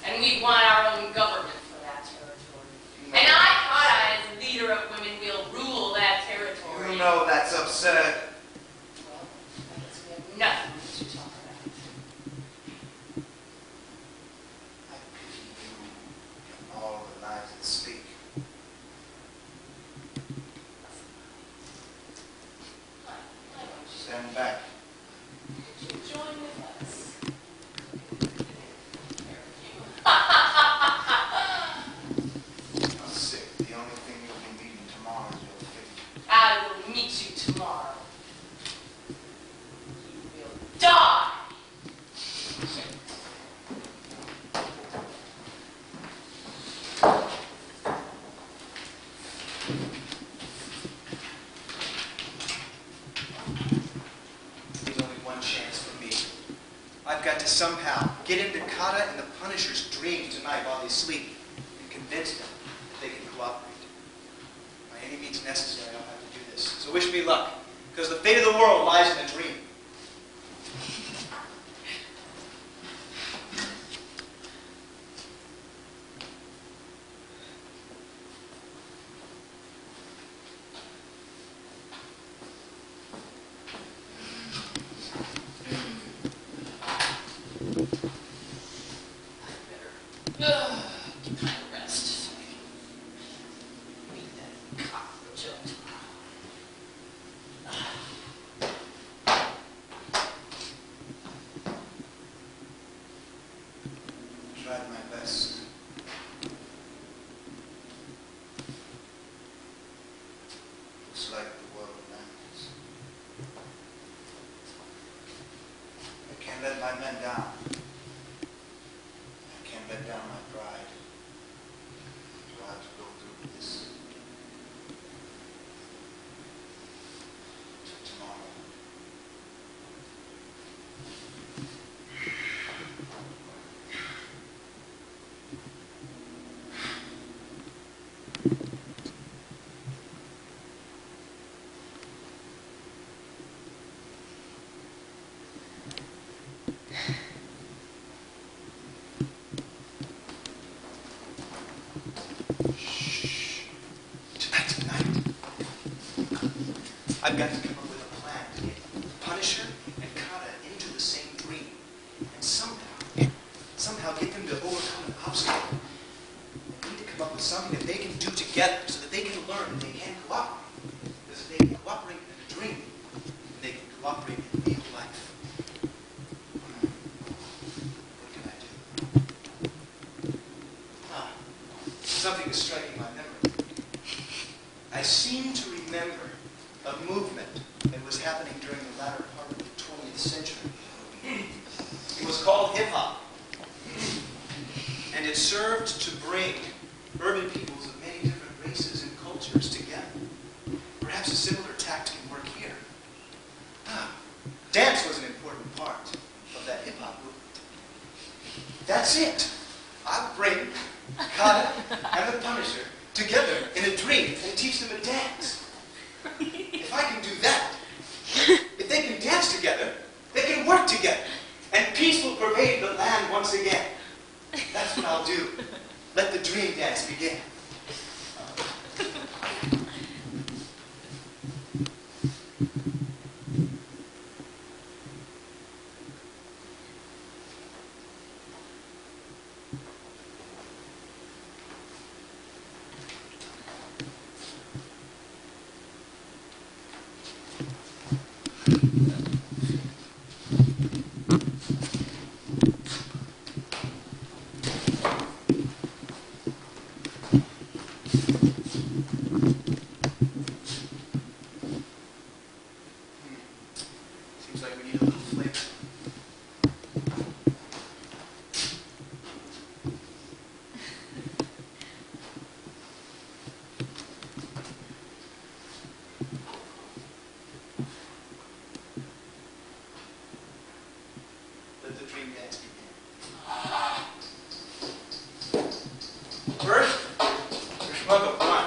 And we want our own government for that territory. And I, Kata, as leader of women, will rule that territory. You know that's absurd. Well, I guess we have nothing to talk about. I pity you and all the lives at stake. I want you Stand back. to join with us. You're sick. The only thing you'll be meeting tomorrow is your fate. I will meet you tomorrow. You will die! There's only one chance for me. I've got to somehow get into Kata and the Punisher's dreams tonight while they sleep and convince them that they can cooperate. By any means necessary, I'll have to do this. So wish me luck, because the fate of the world lies in a dream. Get kind of rest so I can meet that cockroach up tomorrow. Tried my best. Looks like the world ends. I can't let my men down. I can't let down my pride. Do I have to go through with this? Till tomorrow. I've got to come up with a plan to get the Punisher and Kata into the same dream. And somehow get them to overcome an obstacle. I need to come up with something that they can do together so that they can learn and they can cooperate. Because if they can cooperate in a dream, they can cooperate in real life. What can I do? Something is striking my memory. I seem to remember a movement that was happening during the latter part of the 20th century. It was called hip-hop. it served to bring urban peoples of many different races and cultures together. Perhaps a similar tact can work here. Dance was an important part of that hip-hop movement. That's it. I'll bring Kata and the Punisher together in a dream and teach them a dance. If I can do that, if they can dance together, they can work together, and peace will pervade the land once again. That's what I'll do. Let the dream dance begin. Seems like we need a little flavor. Let the dream dance begin. First, your smuggle, come on.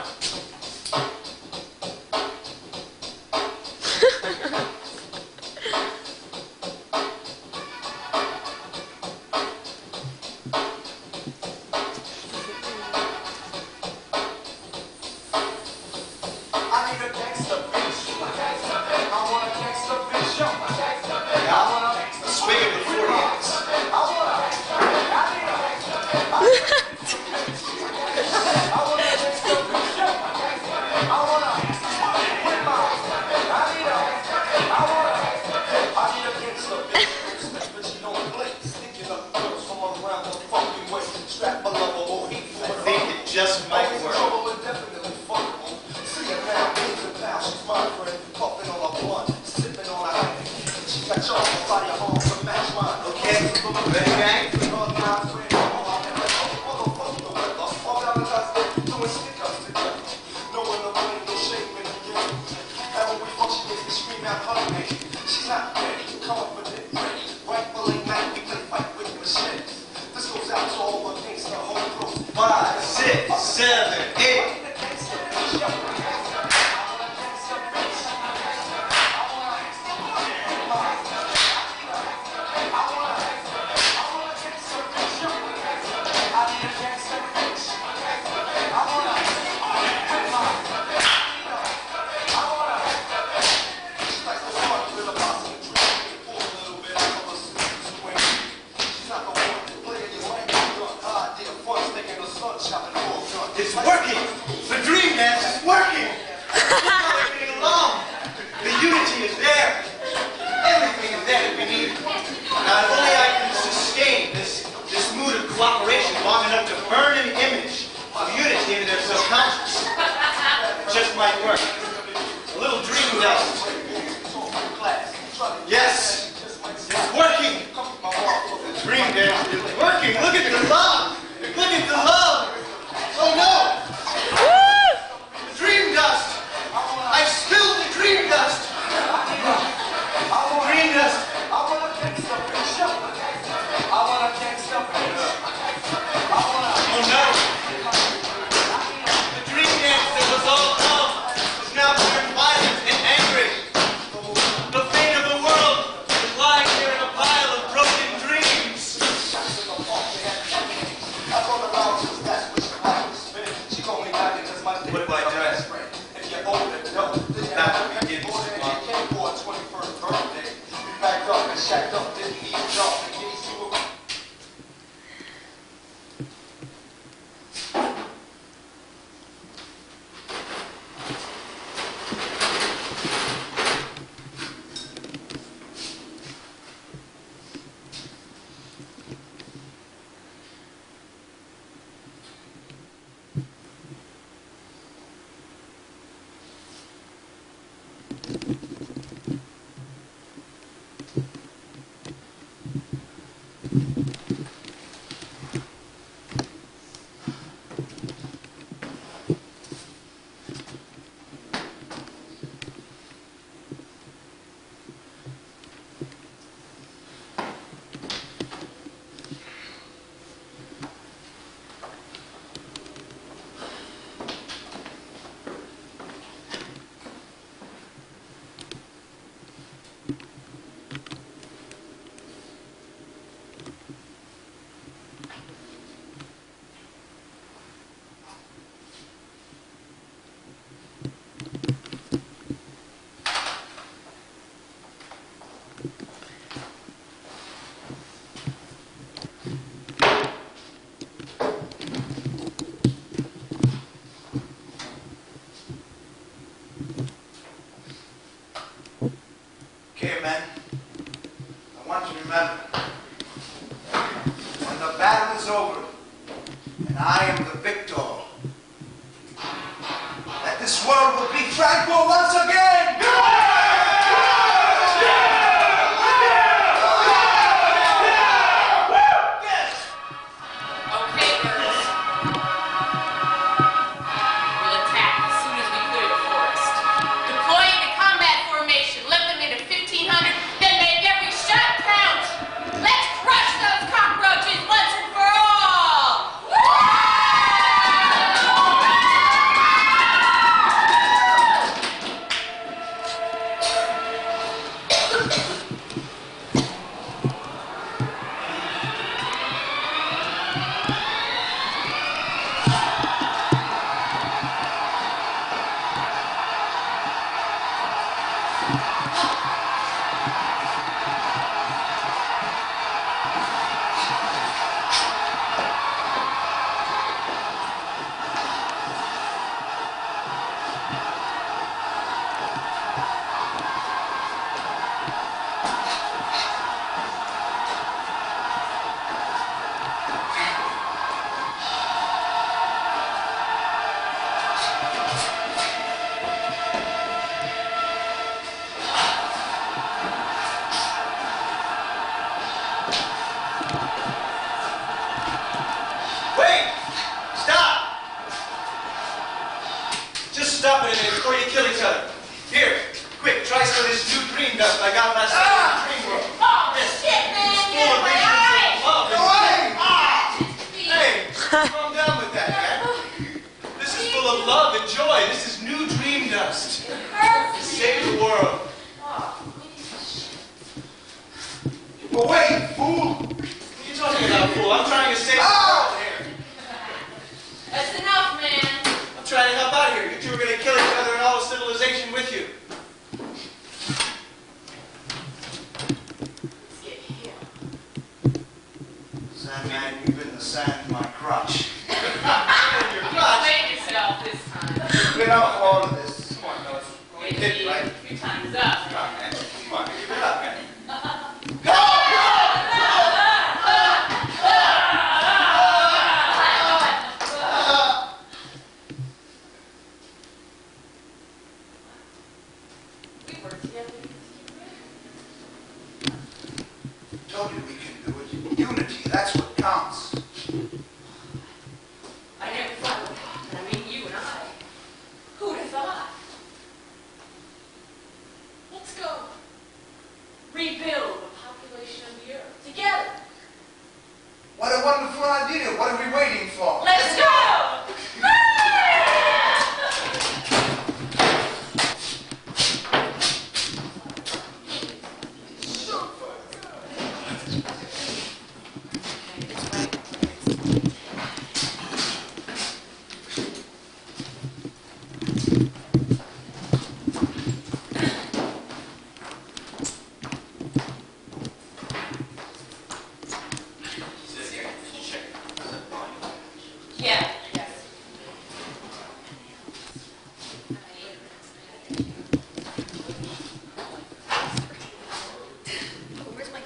Just might work. Okay, ready, gang? She's not ready, come up with it, ready. Rightfully night, we play fight with machete. This goes out to all the things the whole crew. 5, 6, 7, 8. It's working! The dream dance is working! People are getting along! The unity is there! Everything is there that we need. Now, if only I can sustain this mood of cooperation long enough to burn an image of unity into their subconscious. It just might work. A little dream dust. Yes! It's working! The dream dance is working! Look at the love! Look at the love! Oh no! The dream dust! I spilled the dream dust! Dream dust! I want a gangsta bitch. I want a gangsta bitch. Oh no! The dream dance that was all love is now turned violent and angry. The fate of the world is lying here in a pile of broken dreams. battle is over, and I am the victor. That this world will be tranquil once again! Stop it a minute before you kill each other. Here, quick, try some of this new dream dust I got last night in the dream world. Oh, shit, man! Get away! Hey, calm down with that, man. This is full of love and joy. This is new dream dust. Save the world. But wait, fool! What are you talking about, fool? I'm trying to save the world here. That's enough, man. I'm trying to help out here. You two are going to kill each other and all of civilization with you. Sandman, you've been the sand in my crotch. Your crotch? Save yourself this time. Get off all of this. Come on, fellas. Wait, Hit it, right? your time's up. Come on, man. Come on, give it up, man. Told you we can do it. Unity, that's what counts. I never thought of that. I mean, you and I. Who'd have thought? Let's go. Rebuild the population of the earth together. What a wonderful idea. What are we waiting for? Let's go! Yeah, yes. Where's my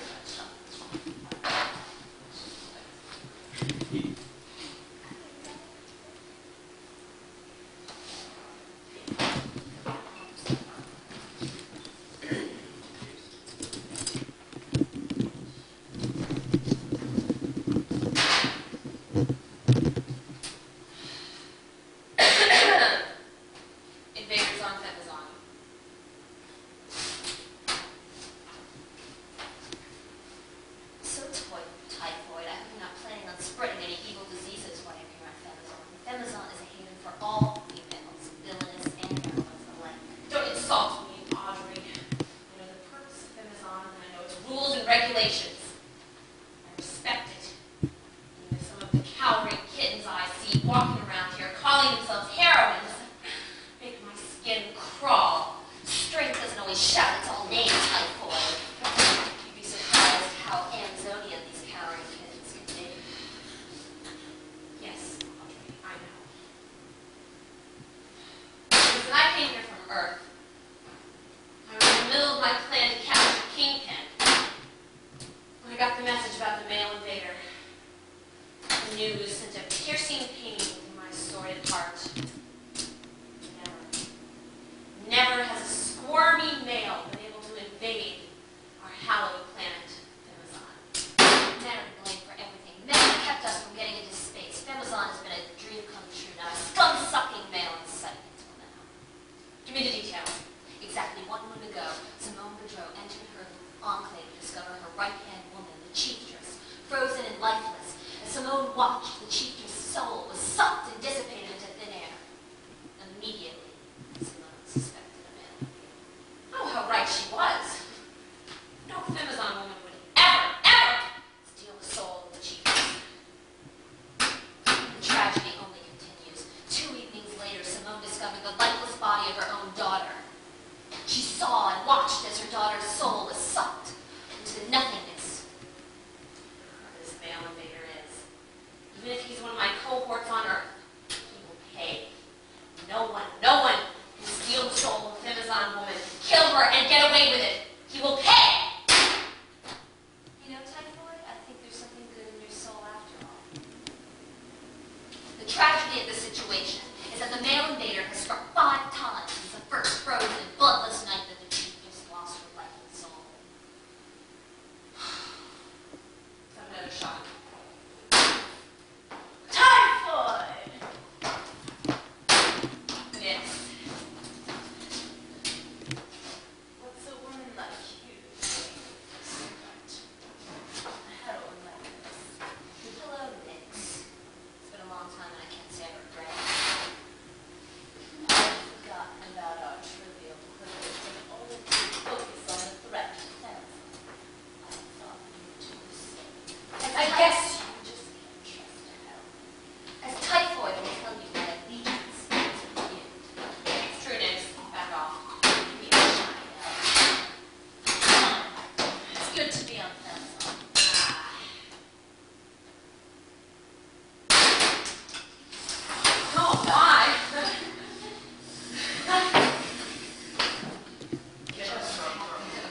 invaders on Femizon. So typhoid, I'm not planning on spreading any evil diseases while I'm here on Femizon. Femizon is a haven for all females, villainous and heroines alike. Don't insult me, Audrey. I know the purpose of Femizon, and I know its rules and regulations. I respect it. Even some of the cowering kittens I see walking around here calling themselves heroines make my skin crawl. Strength doesn't always shout its own name, typhoid. You'd be surprised how Amazonia these cowering kittens can be. Yes, Audrey, I know. Listen, I came here from Earth. I was in the middle of my plan to capture Kingpin when I got the message about the male invader. news sent a piercing pain through my sordid heart. Never has a squirmy male been able to invade our hallowed planet, Femizon. Men are to blame for everything. Men have kept us from getting into space. Femizon has been a dream come true, not a scum-sucking male in sight until now. Give me the details. Exactly 1 moon ago, Simone Boudreau entered her enclave to discover her right-hand woman, the Chieftress, frozen and lifeless. As Simone watched, the Chieftress' soul was sucked and dissipated into thin air. Immediately, Simone suspected a man. Oh, how right she was. No Femizon woman would ever steal the soul of the Chieftress. The tragedy only continues. 2 evenings later, Simone discovered the lifeless body of her own daughter. She saw and watched as her daughter's soul was sucked into nothingness. Whoever this male invader is, even if he's one of my cohorts on Earth, he will pay. No one can steal the soul of a Femizon woman, kill her, and get away with it. He will pay! You know, Typhoid, I think there's something good in your soul after all. The tragedy of the situation is that the male invader has struck 5 times since the first frozen, bloodless night that the chief just lost her life and soul. Have another shot. Typhoid! Yes. What's a woman like you doing? A heroine like this. Hello, Nix. It's been a long time and I can't say I've regretted it. I've forgotten about our trivial privilege and only focus on the threat to health. I thought you were too safe. I guess you just can't trust a hell. As Typhoid will tell you my allegiance is with you. It's true, Nix. Back off. Give me a shine now. It's good to be on Femizon. Oh my!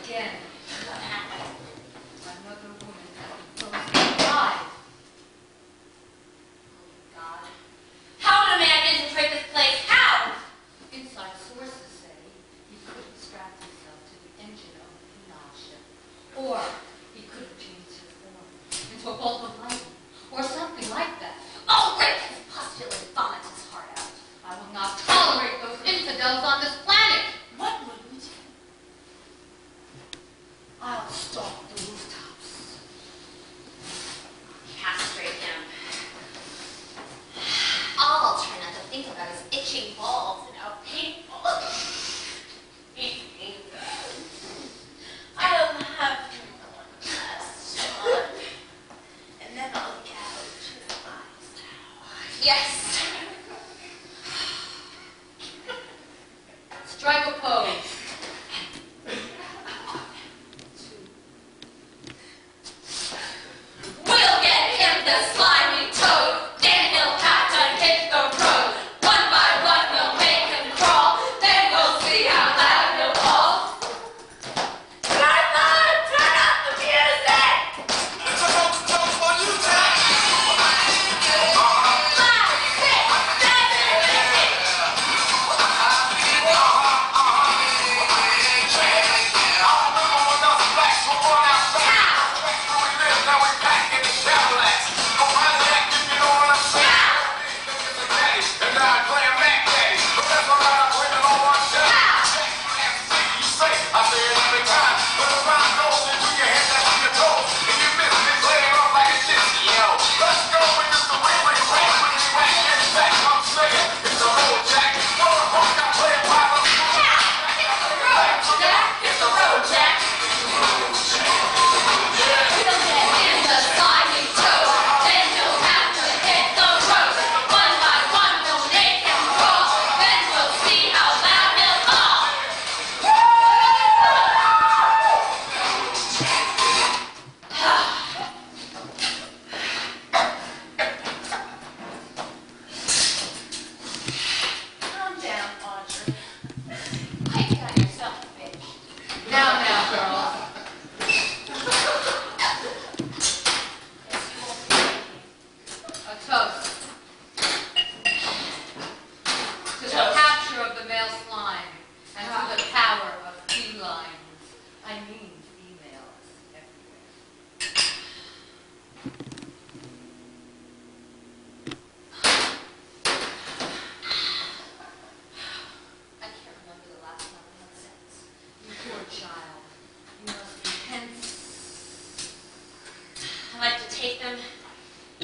Again, what happened? Another woman got alive. Oh God. How did a man infiltrate this place? How? Inside sources say he could have strapped himself to the engine of the canal ship, or he could have changed his form into a bolt of lightning, or something like that. Oh, rip his postulate and vomit his heart out. I will not tolerate those infidels on this planet. What would we do? I'll stalk the rooftops. Castrate him. All I'll try not to think about is itching balls and how painful. I'll have him one last shot, and then I'll gouge his eyes out. Yes. Strike a pose. We'll get him the slimy toad. Then he'll have to hit the road. One by one we'll make him crawl. Then we'll see how loud he'll fall. Typhoid, turn up the music! 5, 6, 7, 8. Now we pack in the Cadillacs.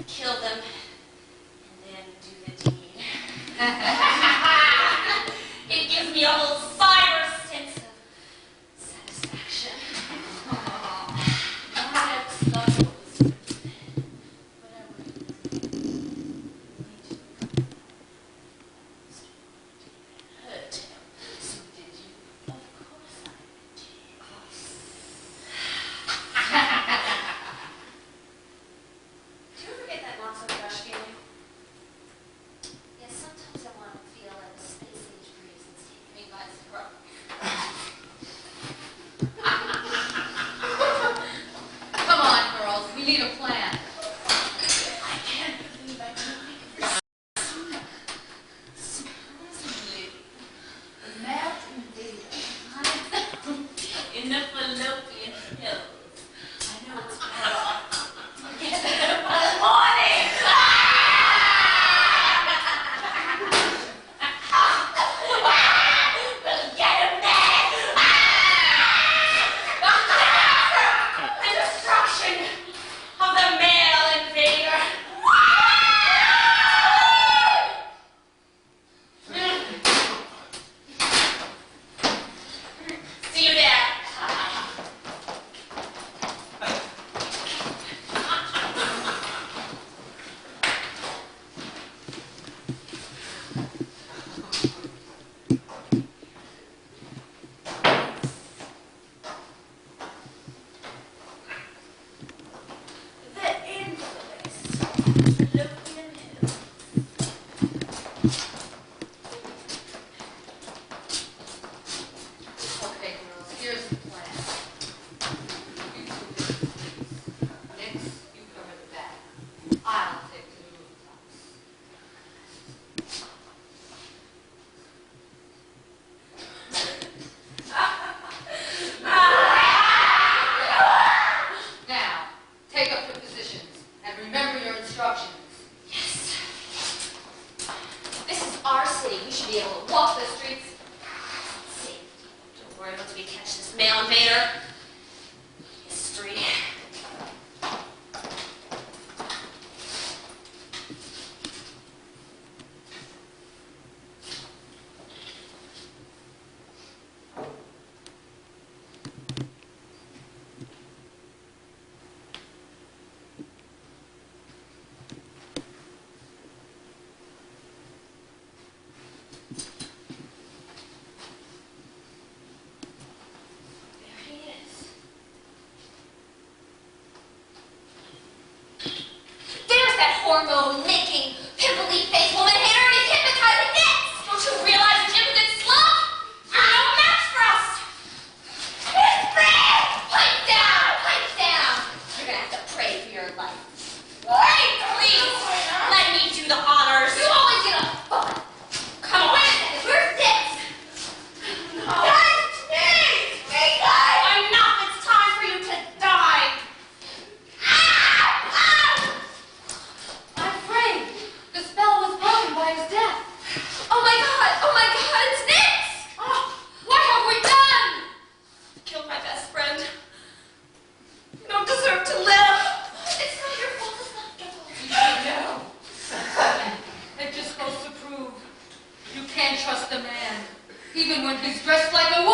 kill them, and then do the deed. It gives me a whole cyber sense of satisfaction. Hurt him. So did you? Of course I did. Do you ever get that not so fresh feeling? Yes, sometimes I want to feel like a space age breeze that's taking me by the throat. Come on, girls, we need a plan. I can't believe I can make it. Supposedly, a mad invader in the Fallopian Hills. I know it's bad. Get there by the morning! We'll get him then! The destruction of the male invader! See you there! The infamous Fallopian Hills. Okay, girls, here's the plan. You two do this, please. Next, you cover the back. I'll take the rooftops. Now, take up your positions and remember your instructions. Yes. This is our city. We should be able to walk the streets. Safety. Don't worry until we catch this male invader. History. There he is. There's that hormone-making, pimply-faced woman hater and his hypnotizing nets! Don't you realize Jim's a good slug? You're no match for us! History! Pipe down! Pipe down! You're gonna have to pray for your life. Wait, please! Let me do the honors! You always get a fun! Come on! Wait a second, where's this? No! Guys, please! Hey, guys! Enough! It's time for you to die! I'm afraid the spell was broken by his death. Oh my god, it's Nix! Oh, what have we done? Killed my best friend. You don't deserve to live. It's not your fault, it's not your fault. You should know. It just goes to prove you can't trust a man, even when he's dressed like a woman.